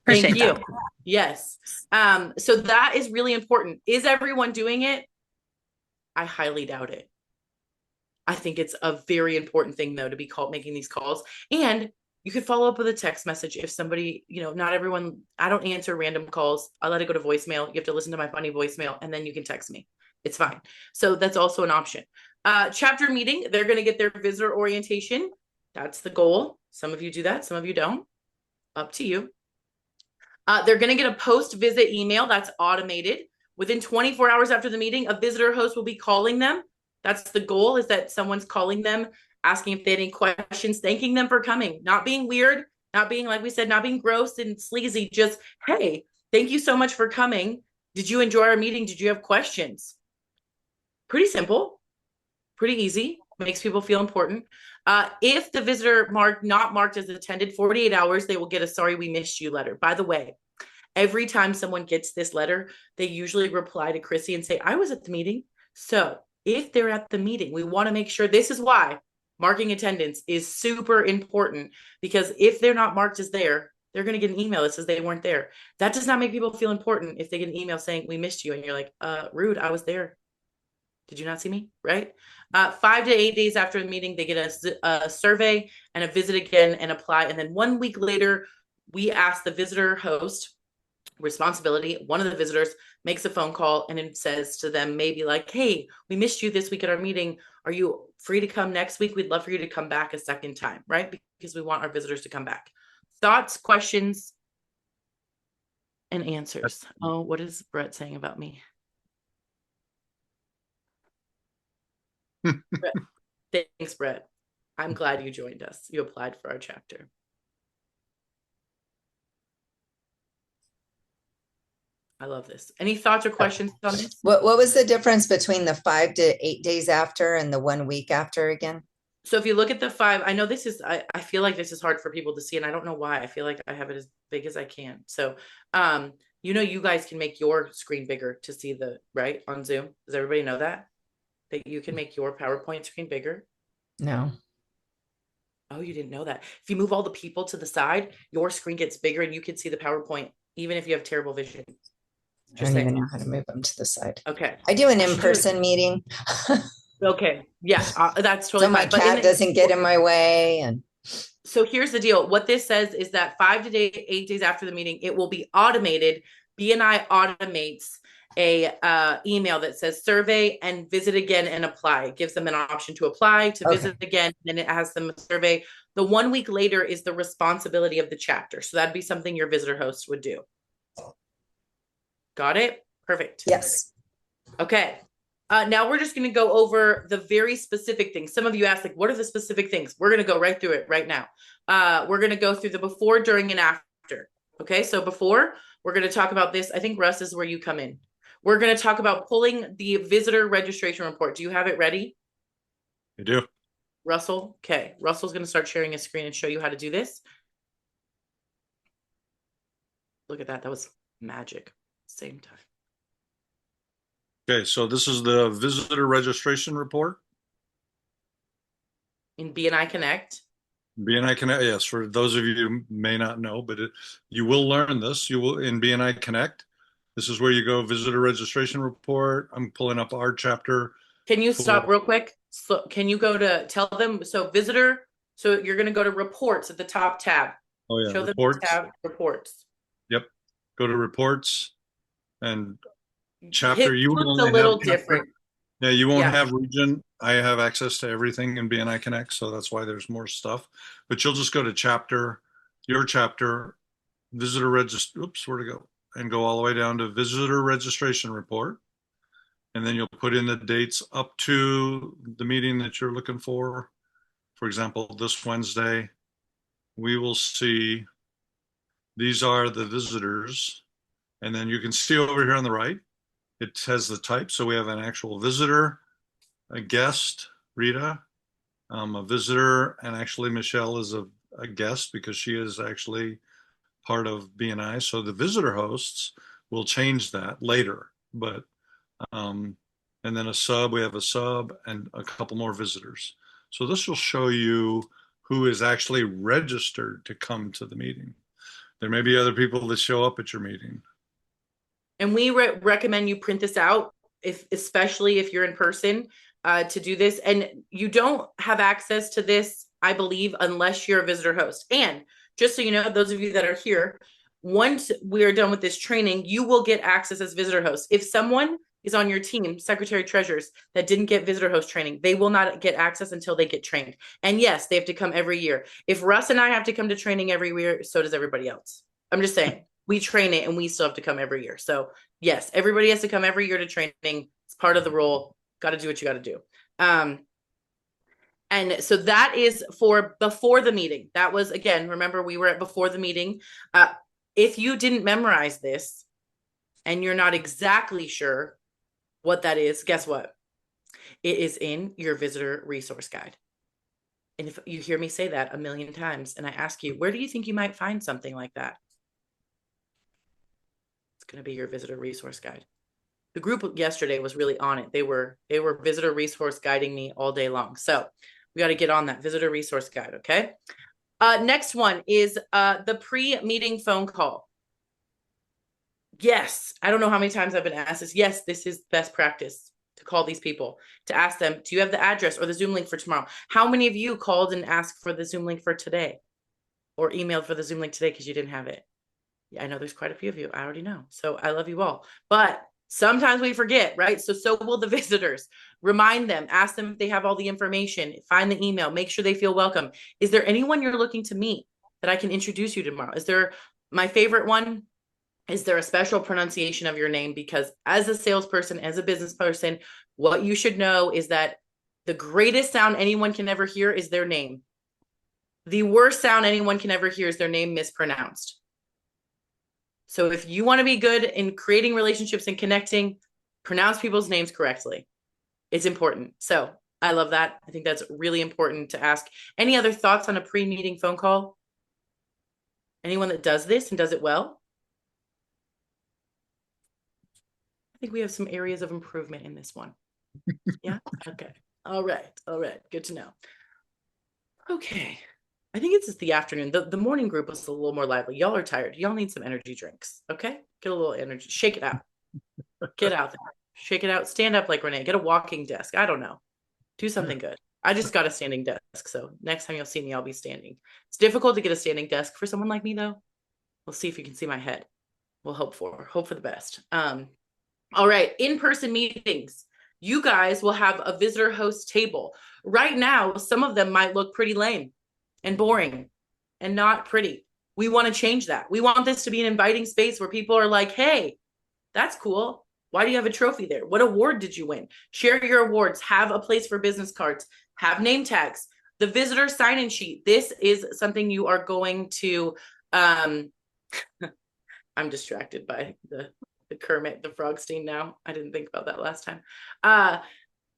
Appreciate thank you. that. Yes. So that is really important. Is everyone doing it? I highly doubt it. I think it's a very important thing though, to be making these calls. And you could follow up with a text message if somebody, not everyone, I don't answer random calls. I let it go to voicemail. You have to listen to my funny voicemail, and then you can text me. It's fine. So that's also an option. Chapter meeting, they're going to get their visitor orientation. That's the goal. Some of you do that. Some of you don't. Up to you. They're going to get a post-visit email that's automated. Within 24 hours after the meeting, a visitor host will be calling them. That's the goal, is that someone's calling them, asking if they had any questions, thanking them for coming, not being weird, not being, like we said, not being gross and sleazy, just, hey, thank you so much for coming. Did you enjoy our meeting? Did you have questions? Pretty simple, pretty easy, makes people feel important. If the visitor not marked as attended 48 hours, they will get a sorry we missed you letter. By the way, every time someone gets this letter, they usually reply to Chrissy and say, I was at the meeting. So if they're at the meeting, we want to make sure, this is why marking attendance is super important, because if they're not marked as there, they're going to get an email that says they weren't there. That does not make people feel important if they get an email saying we missed you and you're like, rude, I was there. Did you not see me? Right? 5 to 8 days after the meeting, they get a survey and a visit again and apply. And then 1 week later, we ask the visitor host responsibility. One of the visitors makes a phone call and it says to them, maybe like, hey, we missed you this week at our meeting. Are you free to come next week? We'd love for you to come back a second time, right? Because we want our visitors to come back. Thoughts, questions, and answers. Oh, what is Brett saying about me? Brett, thanks, Brett. I'm glad you joined us. You applied for our chapter. I love this. Any thoughts or questions on this? What was the difference between the 5 to 8 days after and the 1 week after again? So if you look at the 5, I know this is, I feel like this is hard for people to see, and I don't know why. I feel like I have it as big as I can. So, you guys can make your screen bigger to see right, on Zoom. Does everybody know that you can make your PowerPoint screen bigger? No. Oh, you didn't know that. If you move all the people to the side, your screen gets bigger and you can see the PowerPoint, even if you have terrible vision. I don't even know how to move them to the side. Okay. I do an in-person meeting. Okay. Yeah, that's totally so my fine. cat doesn't get in my way. And so here's the deal. What this says is that 5 to 8 days after the meeting, it will be automated. BNI automates a email that says survey and visit again and apply. It gives them an option to apply, to visit again, and then it has them survey. The 1 week later is the responsibility of the chapter. So that'd be something your visitor host would do. Got it? Perfect. Yes. Okay. Now we're just going to go over the very specific things. Some of you asked, like, what are the specific things? We're going to go right through it right now. We're going to go through the before, during, and after. Okay. So before, we're going to talk about this. I think, Russ, is where you come in. We're going to talk about pulling the visitor registration report. Do you have it ready? I do. Russell? Okay. Russell's going to start sharing a screen and show you how to do this. Look at that. That was magic. Same time. Okay, so this is the visitor registration report. In BNI Connect. BNI Connect, yes, for those of you who may not know, but you will learn this. You will in BNI Connect. This is where you go visitor registration report. I'm pulling up our chapter. Can you stop real quick? So can you go to tell them, so visitor, so you're going to go to reports at the top tab. Oh yeah, show reports. them the tab, reports. Yep, go to reports and chapter. You will a little different. Yeah, you won't have region. I have access to everything in BNI Connect, so that's why there's more stuff. But you'll just go to chapter, your chapter, visitor register. Oops, where to go? And go all the way down to visitor registration report. And then you'll put in the dates up to the meeting that you're looking for. For example, this Wednesday, we will see, these are the visitors. And then you can see over here on the right, it has the type. So we have an actual visitor, a guest, Rita, a visitor, and actually Michelle is a guest because she is actually part of BNI. So the visitor hosts will change that later, but and then a sub, we have a sub and a couple more visitors. So this will show you who is actually registered to come to the meeting. There may be other people that show up at your meeting. And we recommend you print this out, especially if you're in person, to do this. And you don't have access to this, I believe, unless you're a visitor host. And just so you know, those of you that are here, once we're done with this training, you will get access as visitor host. If someone is on your team, secretary treasurers, that didn't get visitor host training, they will not get access until they get trained. And yes, they have to come every year. If Russ and I have to come to training every year, so does everybody else. I'm just saying. we train it and we still have to come every year. So yes, everybody has to come every year to training. It's part of the role. Got to do what you got to do. And so that is for before the meeting. That was, again, remember we were at before the meeting. If you didn't memorize this and you're not exactly sure what that is, guess what? It is in your visitor resource guide. And if you hear me say that a million times and I ask you, where do you think you might find something like that? It's going to be your visitor resource guide. The group yesterday was really on it. They were visitor resource guiding me all day long. So we got to get on that visitor resource guide. Okay. Next one is the pre-meeting phone call. Yes. I don't know how many times I've been asked this. Yes, this is best practice to call these people, to ask them, do you have the address or the Zoom link for tomorrow? How many of you called and asked for the Zoom link for today or emailed for the Zoom link today because you didn't have it? Yeah, I know there's quite a few of you. I already know. So I love you all. But sometimes we forget, right? So will the visitors. Remind them, ask them if they have all the information, find the email, make sure they feel welcome. Is there anyone you're looking to meet that I can introduce you to tomorrow? Is there, my favorite one, is there a special pronunciation of your name? Because as a salesperson, as a business person, what you should know is that the greatest sound anyone can ever hear is their name. The worst sound anyone can ever hear is their name mispronounced. So if you want to be good in creating relationships and connecting, pronounce people's names correctly. It's important. So I love that. I think that's really important to ask. Any other thoughts on a pre-meeting phone call? Anyone that does this and does it well? I think we have some areas of improvement in this one. Yeah. Okay. All right. All right. Good to know. Okay. I think it's just the afternoon. The morning group was a little more lively. Y'all are tired. Y'all need some energy drinks. Okay. Get a little energy. Shake it out. Get out there. Shake it out. Stand up like Renee. Get a walking desk. I don't know. Do something good. I just got a standing desk. So next time you'll see me, I'll be standing. It's difficult to get a standing desk for someone like me, though. We'll see if you can see my head. We'll hope for the best. All right. In-person meetings. You guys will have a visitor host table. Right now, some of them might look pretty lame and boring and not pretty. We want to change that. We want this to be an inviting space where people are like, hey, that's cool. Why do you have a trophy there? What award did you win? Share your awards. Have a place for business cards. Have name tags. The visitor sign-in sheet. This is something you are going to, I'm distracted by the Kermit the Frogstein now. I didn't think about that last time.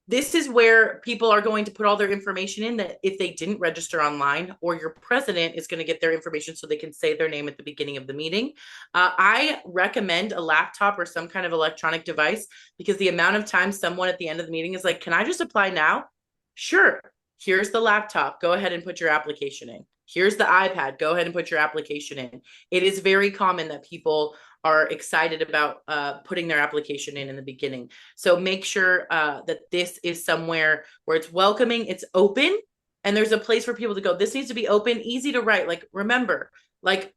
This is where people are going to put all their information in, that if they didn't register online, or your president is going to get their information so they can say their name at the beginning of the meeting. I recommend a laptop or some kind of electronic device, because the amount of times someone at the end of the meeting is like, can I just apply now? Sure. Here's the laptop. Go ahead and put your application in. Here's the iPad. Go ahead and put your application in. It is very common that people are excited about putting their application in the beginning. So make sure that this is somewhere where it's welcoming, it's open, and there's a place for people to go. This needs to be open, easy to write. Like, remember, like,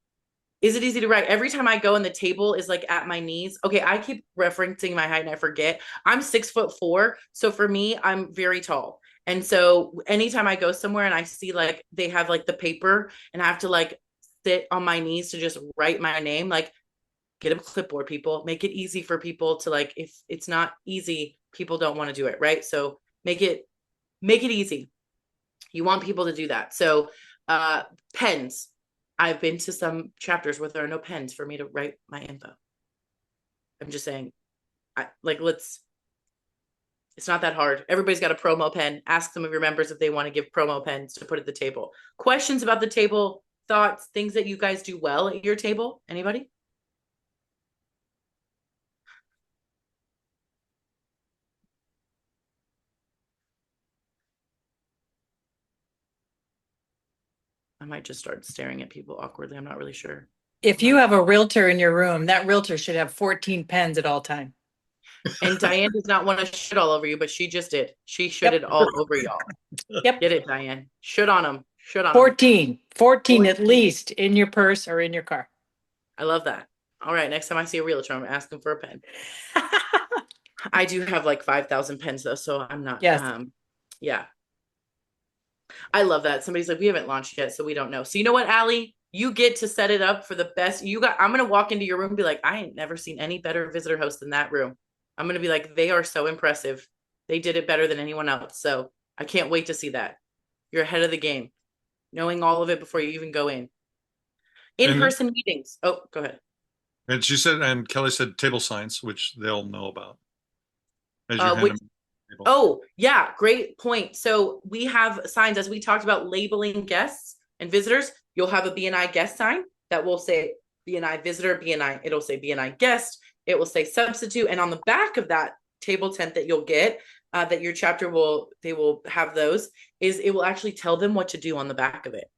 is it easy to write? Every time I go and the table is like at my knees. Okay, I keep referencing my height and I forget. I'm 6'4". So for me, I'm very tall. And so anytime I go somewhere and I see like they have like the paper and I have to like sit on my knees to just write my name, like, get a clipboard, people. Make it easy for people to, like, if it's not easy, people don't want to do it, right? So make it easy. You want people to do that. So pens. I've been to some chapters where there are no pens for me to write my info. I'm just saying, it's not that hard. Everybody's got a promo pen. Ask some of your members if they want to give promo pens to put at the table. Questions about the table, thoughts, things that you guys do well at your table? Anybody? I might just start staring at people awkwardly. I'm not really sure. If you have a realtor in your room, that realtor should have 14 pens at all time. And Diane does not want to shit all over you, but she just did. She shitted all over y'all. Yep. Get it, Diane. Shit on them. Shit on 14 at least in your purse or in your car. I love that. All right. Next time I see a realtor, I'm asking for a pen. I do have like 5,000 pens though, so I'm not. Yes. Yeah. I love that. Somebody's like, we haven't launched yet, so we don't know. So you know what, Allie? You get to set it up for the best. I'm going to walk into your room and be like, I ain't never seen any better visitor host than that room. I'm going to be like, they are so impressive. They did it better than anyone else. So I can't wait to see that. You're ahead of the game, knowing all of it before you even go in. In-person meetings. Oh, go ahead. And she said, and Kelly said table signs, which they'll know about. As you hand them table. Oh, yeah, great point. So we have signs, as we talked about labeling guests and visitors. You'll have a BNI guest sign that will say BNI visitor, BNI. It'll say BNI guest. It will say substitute. And on the back of that table tent that you'll get, that your chapter they will have those, is it will actually tell them what to do on the back of it.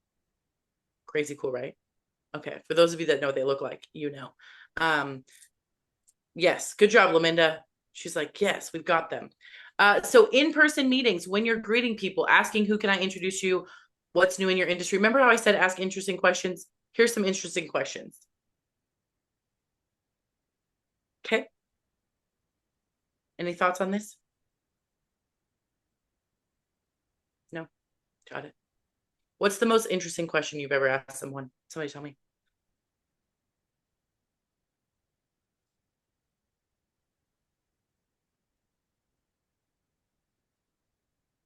Crazy cool, right? Okay. For those of you that know what they look like, you know. Yes. Good job, Laminda. She's like, yes, we've got them. So in-person meetings, when you're greeting people, asking who can I introduce you, what's new in your industry. Remember how I said ask interesting questions? Here's some interesting questions. Okay. Any thoughts on this? No. Got it. What's the most interesting question you've ever asked someone? Somebody tell me.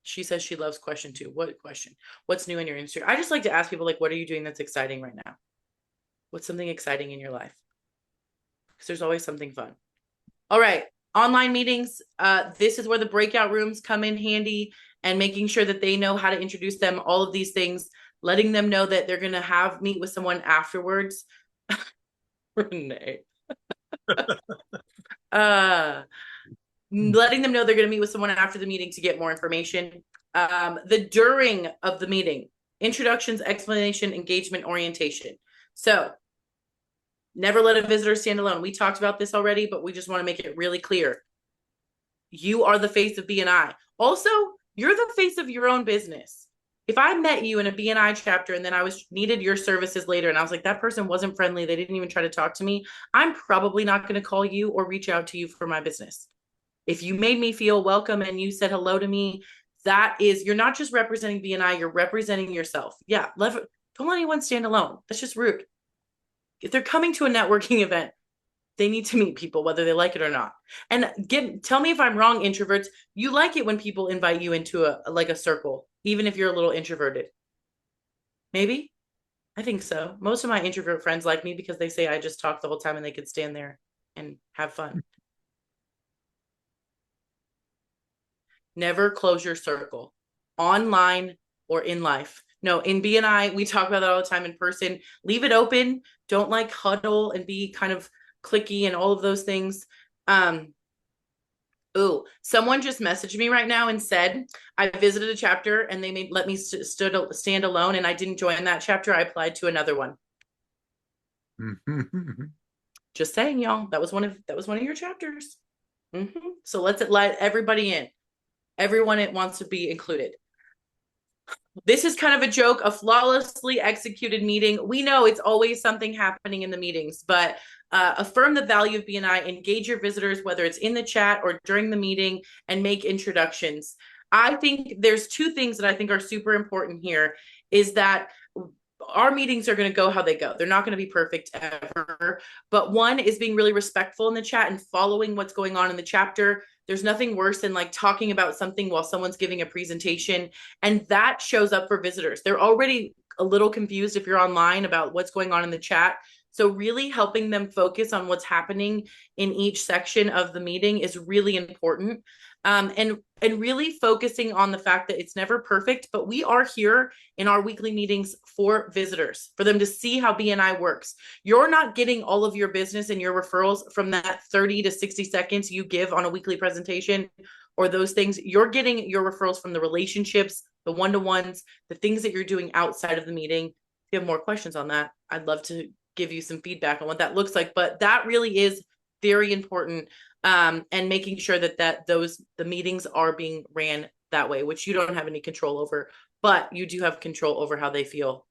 She says she loves question 2. What question? What's new in your industry? I just like to ask people, like, what are you doing that's exciting right now? What's something exciting in your life? Because there's always something fun. All right. Online meetings. This is where the breakout rooms come in handy, and making sure that they know how to introduce them, all of these things, letting them know that they're going to meet with someone afterwards. Renee. Letting them know they're going to meet with someone after the meeting to get more information. The during of the meeting, introductions, explanation, engagement, orientation. So never let a visitor stand alone. We talked about this already, but we just want to make it really clear. You are the face of BNI. Also, you're the face of your own business. If I met you in a BNI chapter and then I needed your services later and I was like, that person wasn't friendly, they didn't even try to talk to me, I'm probably not going to call you or reach out to you for my business. If you made me feel welcome and you said hello to me, you're not just representing BNI, you're representing yourself. Yeah, don't let anyone stand alone. That's just rude. If they're coming to a networking event, they need to meet people, whether they like it or not. And tell me if I'm wrong, introverts. You like it when people invite you into a circle, even if you're a little introverted. Maybe? I think so. Most of my introvert friends like me because they say I just talk the whole time and they could stand there and have fun. Never close your circle, online or in life. No, in BNI, we talk about that all the time in person. Leave it open. Don't like huddle and be kind of clicky and all of those things. Someone just messaged me right now and said, I visited a chapter and they let me stand alone and I didn't join that chapter. I applied to another one. Just saying, y'all, that was one of your chapters. So let's let everybody in. Everyone wants to be included. This is kind of a joke, a flawlessly executed meeting. We know it's always something happening in the meetings, but affirm the value of BNI, engage your visitors, whether it's in the chat or during the meeting, and make introductions. I think there's 2 things that I think are super important here is that our meetings are going to go how they go. They're not going to be perfect ever, but one is being really respectful in the chat and following what's going on in the chapter. There's nothing worse than like talking about something while someone's giving a presentation, and that shows up for visitors. They're already a little confused if you're online about what's going on in the chat. So really helping them focus on what's happening in each section of the meeting is really important. And really focusing on the fact that it's never perfect, but we are here in our weekly meetings for visitors, for them to see how BNI works. You're not getting all of your business and your referrals from that 30 to 60 seconds you give on a weekly presentation or those things. You're getting your referrals from the relationships, the one-to-ones, the things that you're doing outside of the meeting. If you have more questions on that, I'd love to give you some feedback on what that looks like, but that really is very important. And making sure that the meetings are being ran that way, which you don't have any control over, but you do have control over how they feel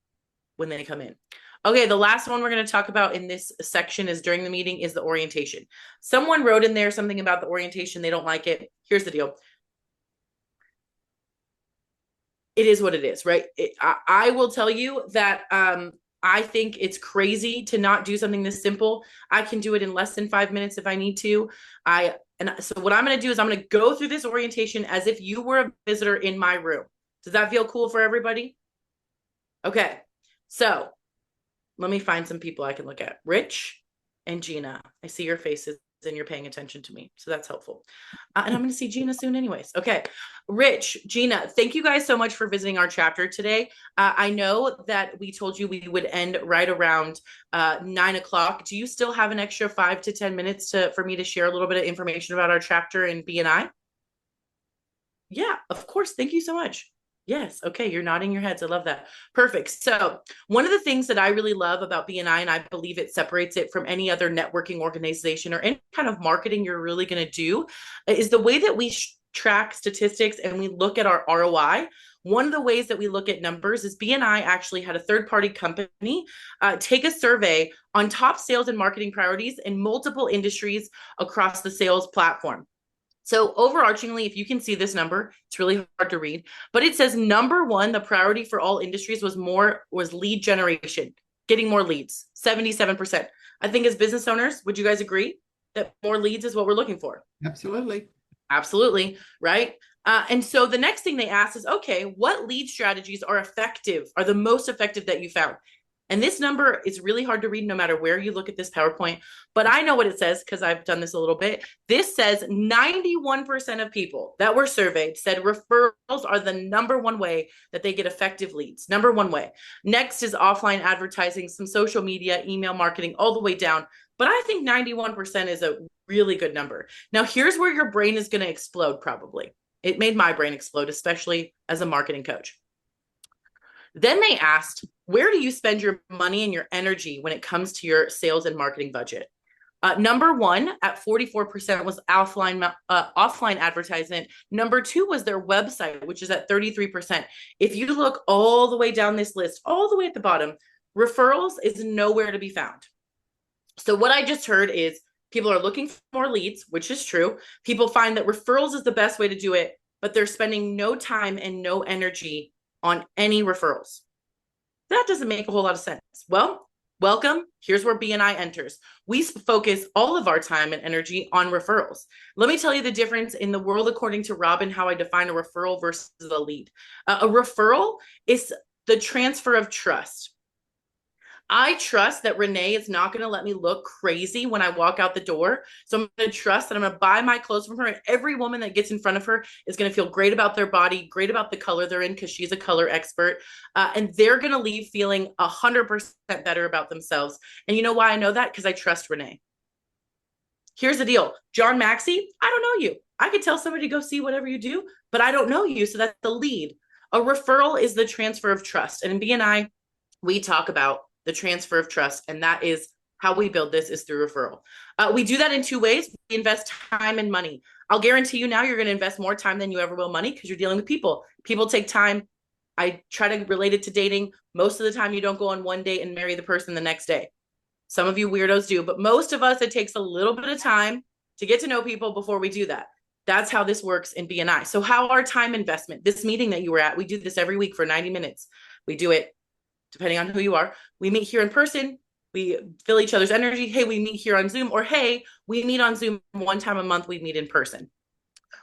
when they come in. Okay, the last one we're going to talk about in this section is during the meeting is the orientation. Someone wrote in there something about the orientation. They don't like it. Here's the deal. It is what it is, right? I will tell you that I think it's crazy to not do something this simple. I can do it in less than 5 minutes if I need to. So what I'm going to do is I'm going to go through this orientation as if you were a visitor in my room. Does that feel cool for everybody? Okay. So let me find some people I can look at. Rich and Gina. I see your faces and you're paying attention to me. So that's helpful. And I'm going to see Gina soon anyways. Okay. Rich, Gina, thank you guys so much for visiting our chapter today. I know that we told you we would end right around 9 o'clock. Do you still have an extra 5 to 10 minutes for me to share a little bit of information about our chapter in BNI? Yeah, of course. Thank you so much. Yes. Okay. You're nodding your heads. I love that. Perfect. So one of the things that I really love about BNI, and I believe it separates it from any other networking organization or any kind of marketing you're really going to do, is the way that we track statistics and we look at our ROI. One of the ways that we look at numbers is BNI actually had a third-party company take a survey on top sales and marketing priorities in multiple industries across the sales platform. So overarchingly, if you can see this number, it's really hard to read, but it says number one, the priority for all industries was lead generation, getting more leads, 77%. I think as business owners, would you guys agree that more leads is what we're looking for? Absolutely. Absolutely, right? And so the next thing they asked is, okay, what lead strategies are the most effective that you found? And this number is really hard to read no matter where you look at this PowerPoint, but I know what it says because I've done this a little bit. This says 91% of people that were surveyed said referrals are the number one way that they get effective leads. Number one way. Next is offline advertising, some social media, email marketing, all the way down. But I think 91% is a really good number. Now, here's where your brain is going to explode probably. It made my brain explode, especially as a marketing coach. Then they asked, where do you spend your money and your energy when it comes to your sales and marketing budget? Number one at 44% was offline advertisement. Number two was their website, which is at 33%. If you look all the way down this list, all the way at the bottom, referrals is nowhere to be found. So what I just heard is people are looking for more leads, which is true. People find that referrals is the best way to do it, but they're spending no time and no energy on any referrals. That doesn't make a whole lot of sense. Well, welcome. Here's where BNI enters. We focus all of our time and energy on referrals. Let me tell you the difference in the world according to Robin, how I define a referral versus a lead. A referral is the transfer of trust. I trust that Renee is not going to let me look crazy when I walk out the door. So I'm going to trust that I'm going to buy my clothes from her. And every woman that gets in front of her is going to feel great about their body, great about the color they're in because she's a color expert. And they're going to leave feeling 100% better about themselves. And you know why I know that? Because I trust Renee. Here's the deal. John Maxey, I don't know you. I could tell somebody to go see whatever you do, but I don't know you. So that's the lead. A referral is the transfer of trust. And in BNI, we talk about the transfer of trust, and that is how we build this is through referral. We do that in two ways. We invest time and money. I'll guarantee you now you're going to invest more time than you ever will money because you're dealing with people. People take time. I try to relate it to dating. Most of the time you don't go on one date and marry the person the next day. Some of you weirdos do, but most of us, it takes a little bit of time to get to know people before we do that. That's how this works in BNI. So how our time investment, this meeting that you were at, we do this every week for 90 minutes. We do it depending on who you are. We meet here in person. We fill each other's energy. Hey, we meet here on Zoom, or hey, we meet on Zoom one time a month. We meet in person.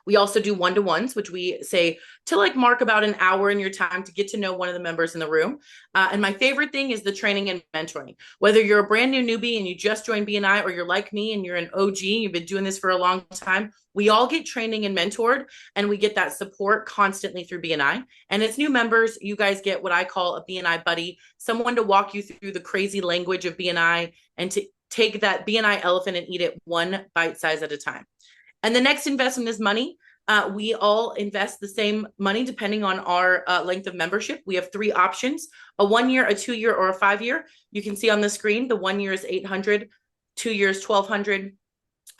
We also do one-to-ones, which we say to like mark about an hour in your time to get to know one of the members in the room. And my favorite thing is the training and mentoring. Whether you're a brand new newbie and you just joined BNI, or you're like me and you're an OG, you've been doing this for a long time, we all get training and mentored, and we get that support constantly through BNI. And as new members, you guys get what I call a BNI buddy, someone to walk you through the crazy language of BNI and to take that BNI elephant and eat it one bite size at a time. And the next investment is money. We all invest the same money depending on our length of membership. We have 3 options: a 1-year, a 2-year, or a 5-year. You can see on the screen, the 1 year is $800, 2 years, $1,200,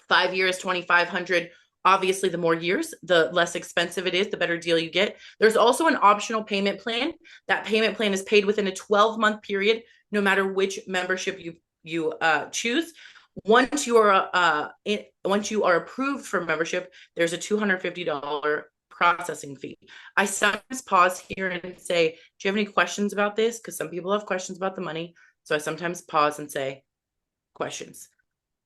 5 years, $2,500. Obviously, the more years, the less expensive it is, the better deal you get. There's also an optional payment plan. That payment plan is paid within a 12-month period, no matter which membership you choose. Once you are approved for membership, there's a $250 processing fee. I sometimes pause here and say, do you have any questions about this? Because some people have questions about the money. So I sometimes pause and say, questions.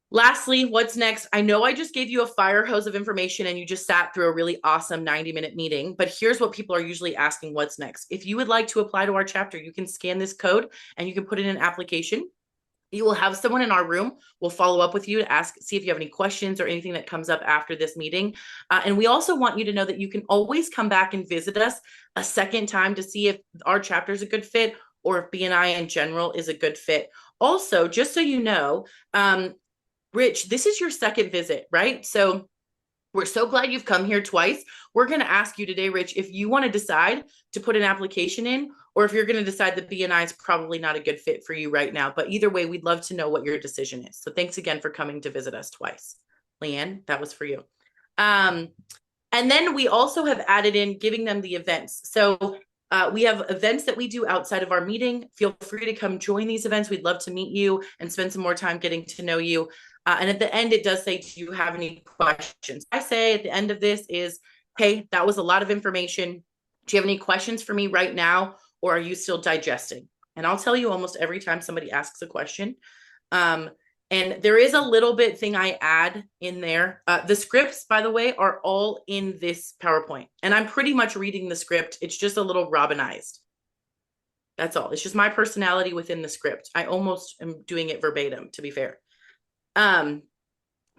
Lastly, what's next? I know I just gave you a fire hose of information and you just sat through a really awesome 90-minute meeting, but here's what people are usually asking, what's next? If you would like to apply to our chapter, you can scan this code and you can put in an application. You will have someone in our room. We'll follow up with you to see if you have any questions or anything that comes up after this meeting. And we also want you to know that you can always come back and visit us a second time to see if our chapter is a good fit or if BNI in general is a good fit. Also, just so you know, Rich, this is your second visit, right? So we're so glad you've come here twice. We're going to ask you today, Rich, if you want to decide to put an application in, or if you're going to decide that BNI is probably not a good fit for you right now. But either way, we'd love to know what your decision is. So thanks again for coming to visit us twice. Leanne, that was for you. And then we also have added in giving them the events. So we have events that we do outside of our meeting. Feel free to come join these events. We'd love to meet you and spend some more time getting to know you. And at the end, it does say, do you have any questions? I say at the end of this is, hey, that was a lot of information. Do you have any questions for me right now? Or are you still digesting? And I'll tell you almost every time somebody asks a question. And there is a little bit thing I add in there. The scripts, by the way, are all in this PowerPoint. And I'm pretty much reading the script. It's just a little Robinized. That's all. It's just my personality within the script. I almost am doing it verbatim, to be fair.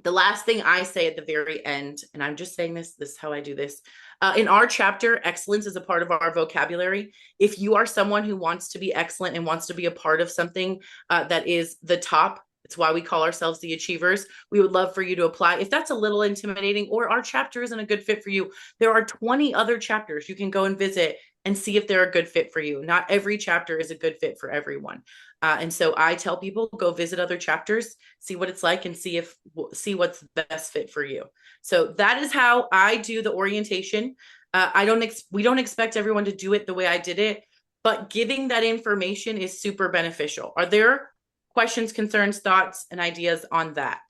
The last thing I say at the very end, and I'm just saying this is how I do this. In our chapter, excellence is a part of our vocabulary. If you are someone who wants to be excellent and wants to be a part of something that is the top, it's why we call ourselves the Achievers. We would love for you to apply. If that's a little intimidating or our chapter isn't a good fit for you, there are 20 other chapters you can go and visit and see if they're a good fit for you. Not every chapter is a good fit for everyone. And so I tell people, go visit other chapters, see what it's like, and see what's the best fit for you. So that is how I do the orientation. We don't expect everyone to do it the way I did it, but giving that information is super beneficial. Are there questions, concerns, thoughts, and ideas on that?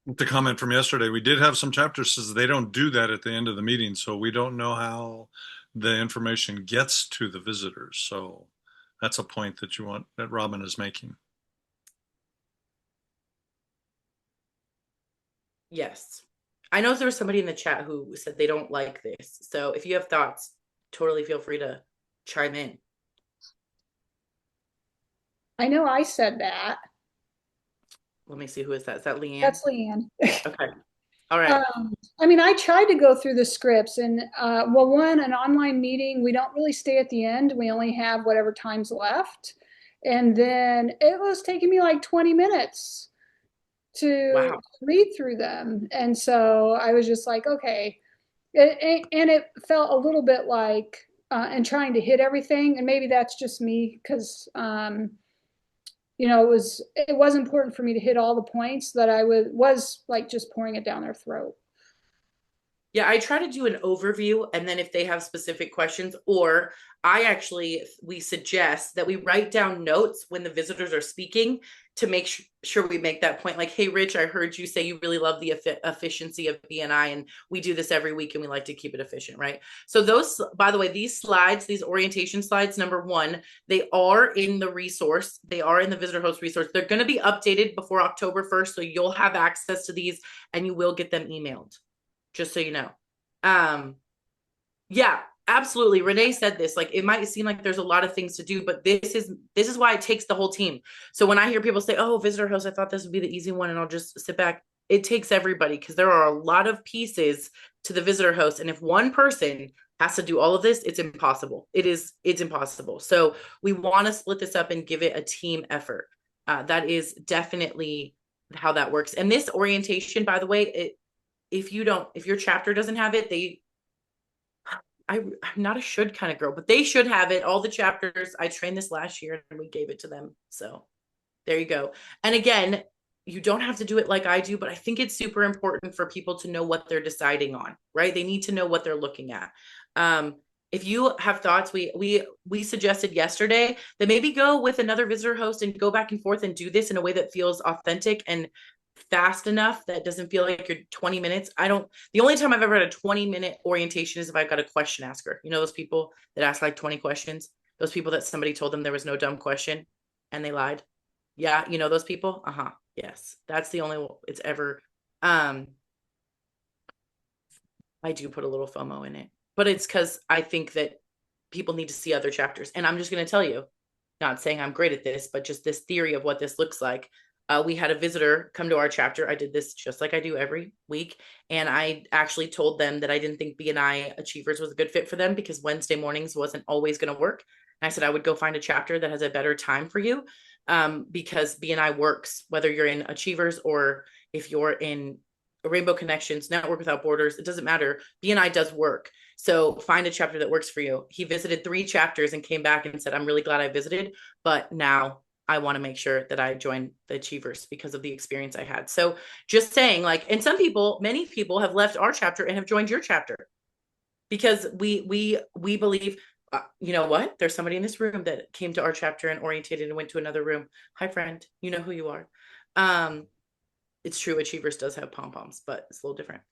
The comment from yesterday, we did have some chapters says they don't do that at the end of the meeting, so we don't know how the information gets to the visitors. So that's a point that Robin is making. Yes. I know there was somebody in the chat who said they don't like this. So if you have thoughts, totally feel free to chime in. I know I said that. Let me see, who is that? Is that Leanne? That's Leanne. Okay. All right. I mean, I tried to go through the scripts and, well, one, an online meeting, we don't really stay at the end. We only have whatever time's left. And then it was taking me like 20 minutes to read through them. And so I was just like, okay. And it felt a little bit like, and trying to hit everything. And maybe that's just me because, you know, it was important for me to hit all the points that I was like just pouring it down their throat. Yeah, I try to do an overview, and then if they have specific questions, or we suggest that we write down notes when the visitors are speaking to make sure we make that point. Like, hey, Rich, I heard you say you really love the efficiency of BNI, and we do this every week and we like to keep it efficient, right? So those, by the way, these slides, these orientation slides, number one, they are in the resource. They are in the visitor host resource. They're going to be updated before October 1st. So you'll have access to these and you will get them emailed, just so you know. Yeah, absolutely. Renee said this, like, it might seem like there's a lot of things to do, but this is why it takes the whole team. So when I hear people say, oh, visitor host, I thought this would be the easy one and I'll just sit back. It takes everybody, because there are a lot of pieces to the visitor host. And if one person has to do all of this, it's impossible. It's impossible. So we want to split this up and give it a team effort. That is definitely how that works. And this orientation, by the way, if your chapter doesn't have it, I'm not a should kind of girl, but they should have it. All the chapters, I trained this last year and we gave it to them. So there you go. And again, you don't have to do it like I do, but I think it's super important for people to know what they're deciding on, right? They need to know what they're looking at. If you have thoughts, we suggested yesterday that maybe go with another visitor host and go back and forth and do this in a way that feels authentic and fast enough that doesn't feel like you're 20 minutes. The only time I've ever had a 20-minute orientation is if I've got a question asker. You know, those people that ask like 20 questions, those people that somebody told them there was no dumb question and they lied. Yeah. You know, those people. Uh-huh. Yes. That's the only it's ever, I do put a little FOMO in it, but it's because I think that people need to see other chapters. And I'm just going to tell you, not saying I'm great at this, but just this theory of what this looks like. We had a visitor come to our chapter. I did this just like I do every week. And I actually told them that I didn't think BNI Achievers was a good fit for them because Wednesday mornings wasn't always going to work. And I said, I would go find a chapter that has a better time for you, because BNI works, whether you're in Achievers or if you're in Rainbow Connections, Network Without Borders, it doesn't matter. BNI does work. So find a chapter that works for you. He visited 3 chapters and came back and said, I'm really glad I visited, but now I want to make sure that I join the Achievers because of the experience I had. So just saying, like, and many people have left our chapter and have joined your chapter because we believe, you know what? There's somebody in this room that came to our chapter and orientated and went to another room. Hi, friend. You know who you are. It's true. Achievers does have pom-poms, but it's a little different.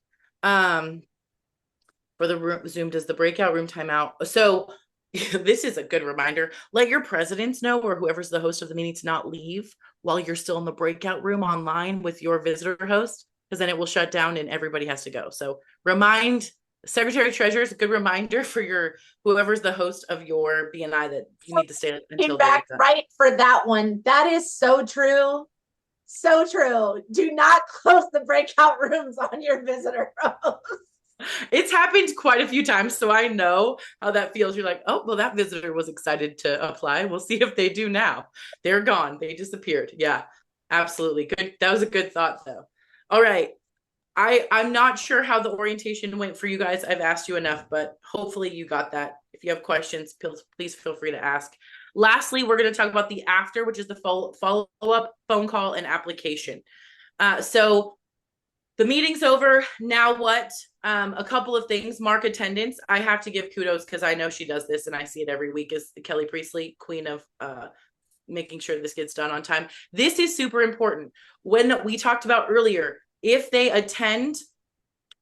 For the room, Zoom does the breakout room timeout. So this is a good reminder. Let your presidents know, or whoever's the host of the meeting, to not leave while you're still in the breakout room online with your visitor host, because then it will shut down and everybody has to go. So remind Secretary Treasurer, is a good reminder for whoever's the host of your BNI that you need to stay until back right for that one. That is so true. So true. Do not close the breakout rooms on your visitor host. It's happened quite a few times, so I know how that feels. You're like, oh, well, that visitor was excited to apply. We'll see if they do now. They're gone. They disappeared. Yeah, absolutely. Good. That was a good thought, though. All right. I'm not sure how the orientation went for you guys. I've asked you enough, but hopefully you got that. If you have questions, please feel free to ask. Lastly, we're going to talk about the after, which is the follow-up phone call and application. So the meeting's over. Now what? A couple of things. Mark attendance. I have to give kudos because I know she does this and I see it every week, is Kelly Priestley, queen of making sure this gets done on time. This is super important. When we talked about earlier, if they attend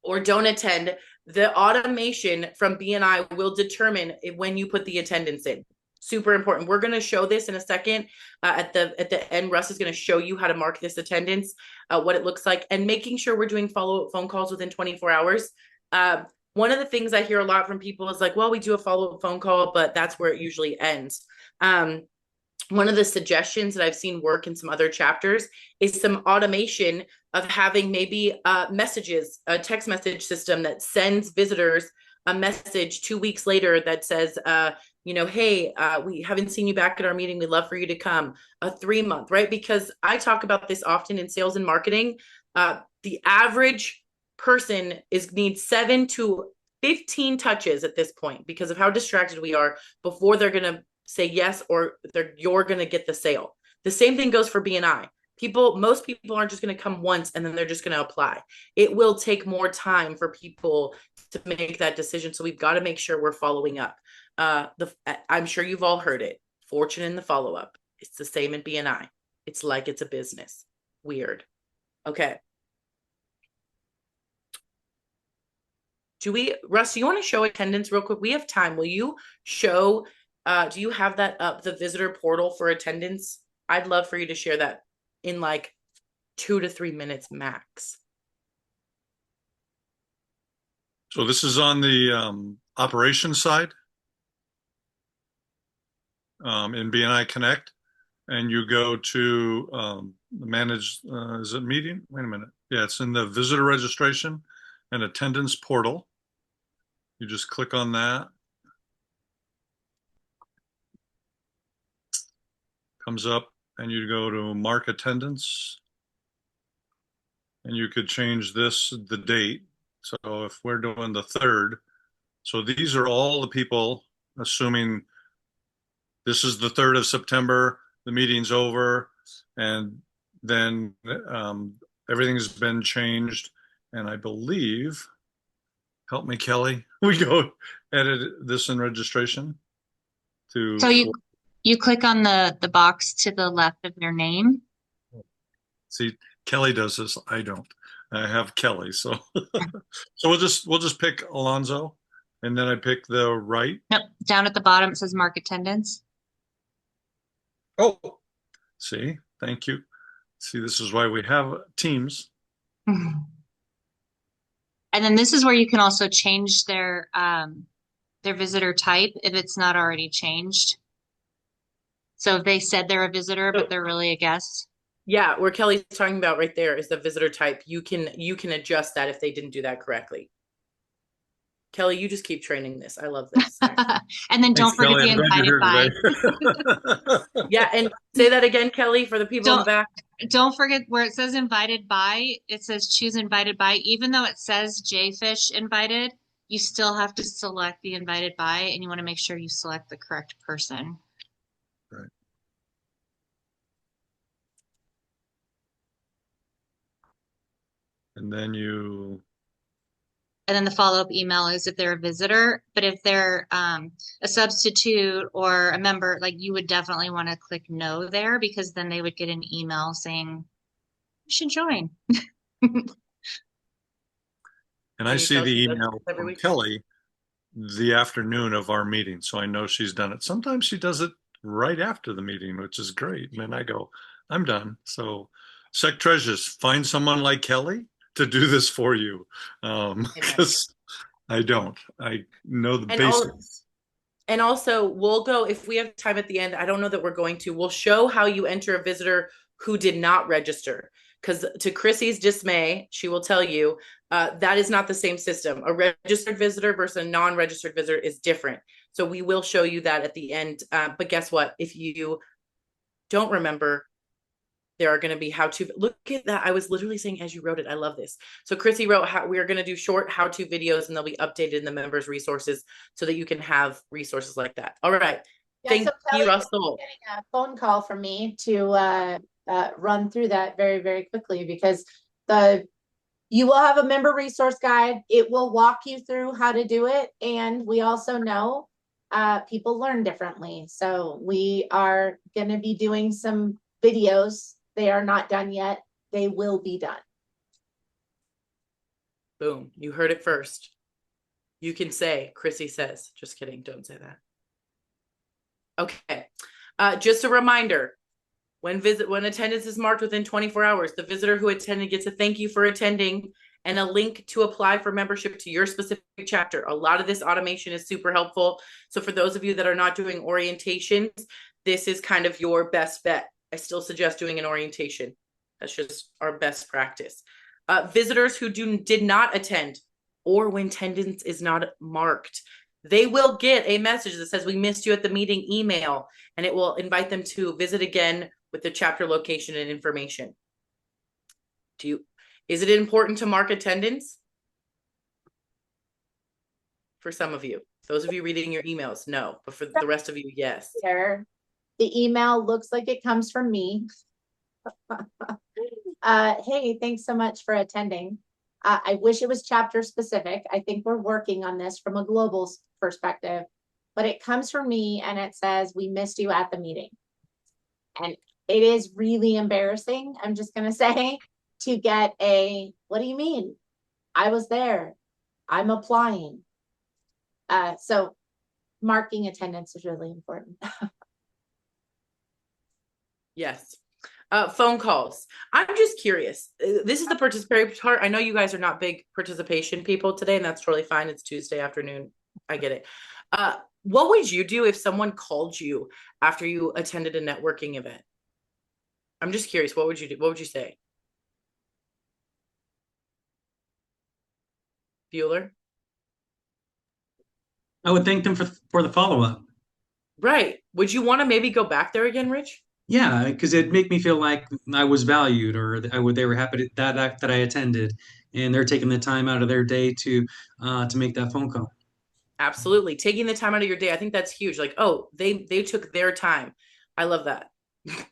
or don't attend, the automation from BNI will determine when you put the attendance in. Super important. We're going to show this in a second. At the end, Russ is going to show you how to mark this attendance, what it looks like, and making sure we're doing follow-up phone calls within 24 hours. One of the things I hear a lot from people is like, well, we do a follow-up phone call, but that's where it usually ends. One of the suggestions that I've seen work in some other chapters is some automation of having maybe messages, a text message system that sends visitors a message 2 weeks later that says, hey, we haven't seen you back at our meeting. We'd love for you to come. A 3-month, right? Because I talk about this often in sales and marketing. The average person needs 7 to 15 touches at this point because of how distracted we are before they're going to say yes or you're going to get the sale. The same thing goes for BNI. Most people aren't just going to come once and then they're just going to apply. It will take more time for people to make that decision. So we've got to make sure we're following up. I'm sure you've all heard it. Fortune in the follow-up. It's the same in BNI. It's like it's a business. Weird. Okay. Russ, do you want to show attendance real quick? We have time. Will you show, do you have that up, the visitor portal for attendance? I'd love for you to share that in like 2 to 3 minutes max. So this is on the operations side in BNI Connect, and you go to manage, is it meeting? Wait a minute. Yeah, it's in the visitor registration and attendance portal. You just click on that. Comes up and you go to mark attendance. And you could change the date. So if we're doing the 3rd, so these are all the people, assuming this is the 3rd of September, the meeting's over, and then everything's been changed. And I believe, help me, Kelly, we go edit this in registration to. So you click on the box to the left of their name. See, Kelly does this. I don't. I have Kelly. So so we'll just pick Alonzo, and then I pick the right. Nope, down at the bottom, it says mark attendance. Oh, see, thank you. See, this is why we have teams. And then this is where you can also change their visitor type if it's not already changed. So if they said they're a visitor, but they're really a guest. Yeah, where Kelly's talking about right there is the visitor type. You can adjust that if they didn't do that correctly. Kelly, you just keep training this. I love this. And then don't forget Kelly. the I'm glad you're invited here by. today. Yeah, and say that again, Kelly, for the people in the back. Don't forget where it says invited by, it says choose invited by. Even though it says Jfish invited, you still have to select the invited by, and you want to make sure you select the correct person. Right. And then you. And then the follow-up email is if they're a visitor, but if they're a substitute or a member, like you would definitely want to click no there, because then they would get an email saying you should join. And I see the email from Kelly the afternoon of our meeting, so I know she's done it. Sometimes she does it right after the meeting, which is great. And then I go, I'm done. So, Sec Treasures, find someone like Kelly to do this for you, because I don't. I know the basics. And also, we'll go, if we have time at the end, I don't know that we're going to, we'll show how you enter a visitor who did not register. Because to Chrissy's dismay, she will tell you that is not the same system. A registered visitor versus a non-registered visitor is different. So we will show you that at the end. But guess what? If you don't remember, there are going to be how-to. Look at that. I was literally saying as you wrote it. I love this. So Chrissy wrote, we're going to do short how-to videos, and they'll be updated in the members' resources so that you can have resources like that. All right. Yeah, Thank so Kelly, you, Russell. Getting a phone call from me to run through that very, very quickly, because you will have a member resource guide. It will walk you through how to do it. And we also know people learn differently. So we are going to be doing some videos. They are not done yet. They will be done. Boom. You heard it first. You can say, Chrissy says, just kidding. Don't say that. Okay. Just a reminder, when attendance is marked within 24 hours, the visitor who attended gets a thank you for attending and a link to apply for membership to your specific chapter. A lot of this automation is super helpful. So for those of you that are not doing orientations, this is kind of your best bet. I still suggest doing an orientation. That's just our best practice. Visitors who did not attend, or when attendance is not marked, they will get a message that says we missed you at the meeting email, and it will invite them to visit again with the chapter location and information. Is it important to mark attendance? For some of you, those of you reading your emails, no, but for the rest of you, yes. The email looks like it comes from me. Hey, thanks so much for attending. I wish it was chapter specific. I think we're working on this from a global perspective, but it comes from me and it says, we missed you at the meeting. And it is really embarrassing, I'm just going to say, to get what do you mean? I was there. I'm applying. So marking attendance is really important. Yes. Phone calls. I'm just curious. This is the participatory part. I know you guys are not big participation people today, and that's totally fine. It's Tuesday afternoon. I get it. What would you do if someone called you after you attended a networking event? I'm just curious. What would you do? What would you say? Bueller? I would thank them for the follow-up. Right. Would you want to maybe go back there again, Rich? Yeah, because it'd make me feel like I was valued, or they were happy that I attended, and they're taking the time out of their day to make that phone call. Absolutely. Taking the time out of your day. I think that's huge. Like, oh, they took their time. I love that.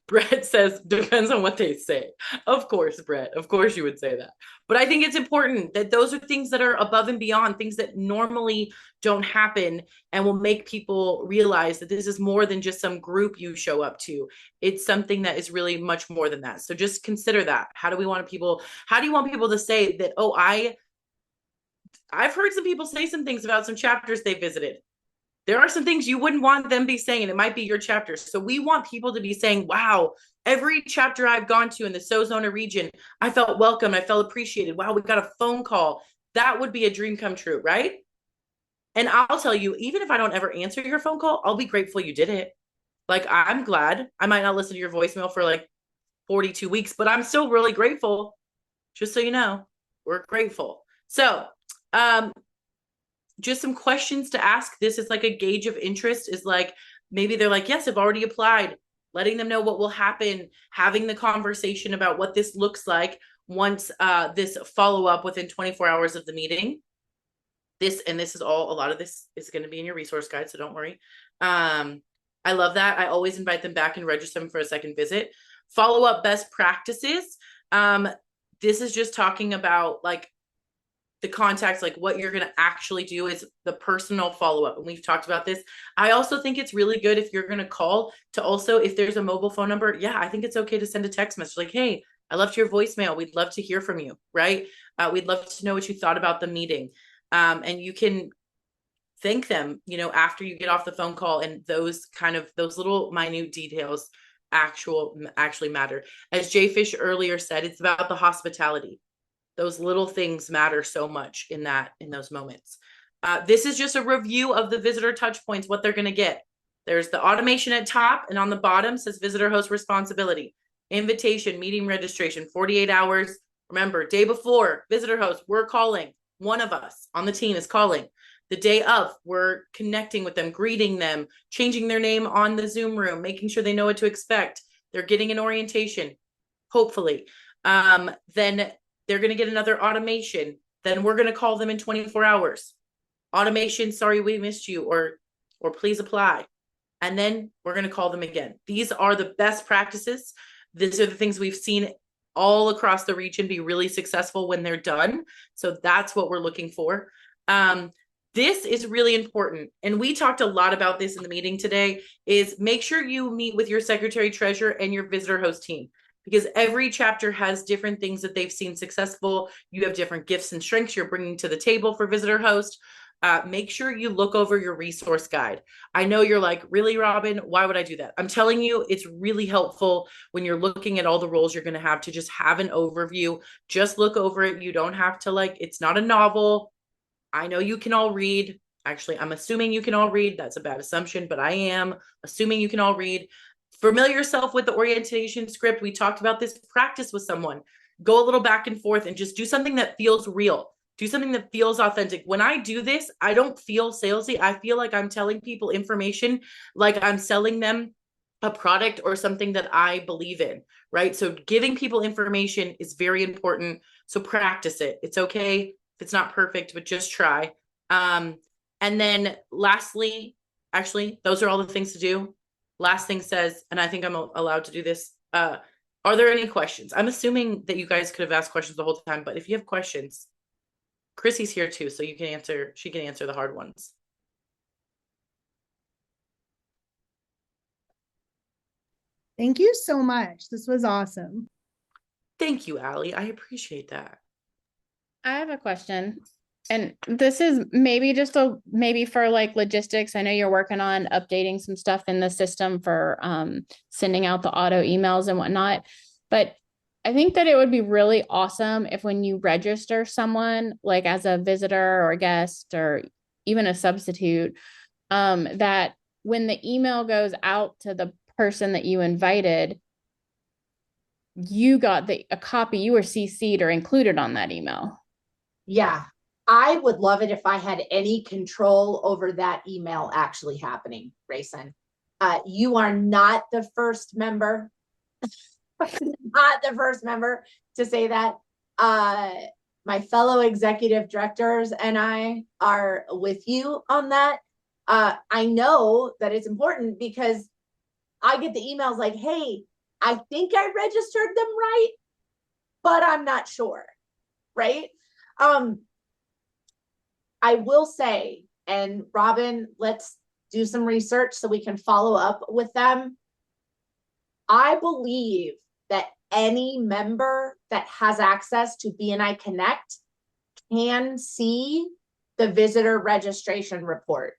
Brett says, depends on what they say. Of course, Brett. Of course you would say that. But I think it's important that those are things that are above and beyond, things that normally don't happen and will make people realize that this is more than just some group you show up to. It's something that is really much more than that. So just consider that. How do you want people to say that, oh, I've heard some people say some things about some chapters they visited. There are some things you wouldn't want them to be saying, and it might be your chapter. So we want people to be saying, wow, every chapter I've gone to in the Sozona region, I felt welcome. I felt appreciated. Wow, we got a phone call. That would be a dream come true, right? And I'll tell you, even if I don't ever answer your phone call, I'll be grateful you did it. Like, I'm glad. I might not listen to your voicemail for like 42 weeks, but I'm still really grateful. Just so you know, we're grateful. So, just some questions to ask. This is like a gauge of interest, is like, maybe they're like, yes, I've already applied, letting them know what will happen, having the conversation about what this looks like once this follow-up within 24 hours of the meeting. This is all, a lot of this is going to be in your resource guide, so don't worry. I love that. I always invite them back and register them for a second visit. Follow-up best practices. This is just talking about like the contacts, like what you're going to actually do is the personal follow-up. And we've talked about this. I also think it's really good if you're going to call to also, if there's a mobile phone number, yeah, I think it's okay to send a text message like, hey, I left your voicemail. We'd love to hear from you, right? We'd love to know what you thought about the meeting. And you can thank them, after you get off the phone call, and those little minute details actually matter. As Jay Fish earlier said, it's about the hospitality. Those little things matter so much in those moments. This is just a review of the visitor touch points, what they're going to get. There's the automation at top, and on the bottom says visitor host responsibility, invitation, meeting registration, 48 hours. Remember, day before, visitor host, we're calling. One of us on the team is calling. The day of, we're connecting with them, greeting them, changing their name on the Zoom room, making sure they know what to expect. They're getting an orientation, hopefully. Then they're going to get another automation. Then we're going to call them in 24 hours. Automation, sorry, we missed you, or please apply. And then we're going to call them again. These are the best practices. These are the things we've seen all across the region be really successful when they're done. So that's what we're looking for. This is really important. And we talked a lot about this in the meeting today, is make sure you meet with your secretary treasurer and your visitor host team, because every chapter has different things that they've seen successful. You have different gifts and strengths you're bringing to the table for visitor host. Make sure you look over your resource guide. I know you're like, really, Robin? Why would I do that? I'm telling you, it's really helpful when you're looking at all the roles you're going to have to just have an overview. Just look over it. You don't have to it's not a novel. I know you can all read. Actually, I'm assuming you can all read. That's a bad assumption, but I am assuming you can all read. Familiar yourself with the orientation script. We talked about this. Practice with someone. Go a little back and forth and just do something that feels real. Do something that feels authentic. When I do this, I don't feel salesy. I feel like I'm telling people information, like I'm selling them a product or something that I believe in, right? So giving people information is very important. So practice it. It's okay if it's not perfect, but just try. And then lastly, actually, those are all the things to do. Last thing says, and I think I'm allowed to do this. Are there any questions? I'm assuming that you guys could have asked questions the whole time, but if you have questions, Chrissy's here too, so she can answer the hard ones. Thank you so much. This was awesome. Thank you, Allie. I appreciate that. I have a question. And this is maybe maybe for like logistics. I know you're working on updating some stuff in the system for sending out the auto emails and whatnot. But I think that it would be really awesome if when you register someone like as a visitor or a guest or even a substitute, that when the email goes out to the person that you invited, you got a copy, you were CC'd or included on that email. Yeah. I would love it if I had any control over that email actually happening, Grayson. You are not the first member, not the first member to say that. My fellow executive directors and I are with you on that. I know that it's important because I get the emails like, hey, I think I registered them right, but I'm not sure. Right. I will say, and Robin, let's do some research so we can follow up with them. I believe that any member that has access to BNI Connect can see the visitor registration report.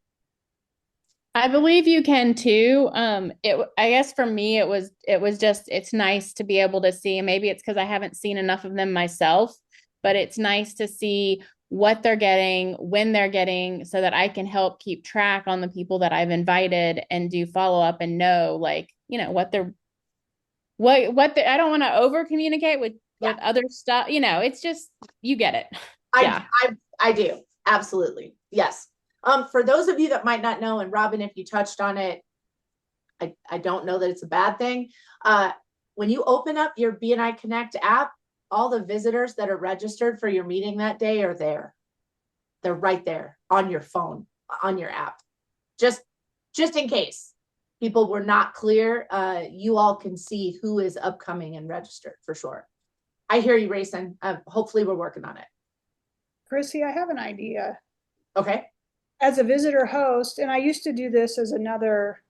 I believe you can too. I guess for me, it was just, it's nice to be able to see, and maybe it's because I haven't seen enough of them myself, but it's nice to see what they're getting, when they're getting, so that I can help keep track on the people that I've invited and do follow up and know, like, you know, what they're, I don't want to over communicate with other stuff. You know, it's just, you get it. I do. Absolutely. Yes. For those of you that might not know, and Robin, if you touched on it, I don't know that it's a bad thing. When you open up your BNI Connect app, all the visitors that are registered for your meeting that day are there. They're right there on your phone, on your app. Just in case people were not clear, you all can see who is upcoming and registered for sure. I hear you, Rayson. Hopefully we're working on it. Chrissy, I have an idea. Okay. As a visitor host, and I used to do this as another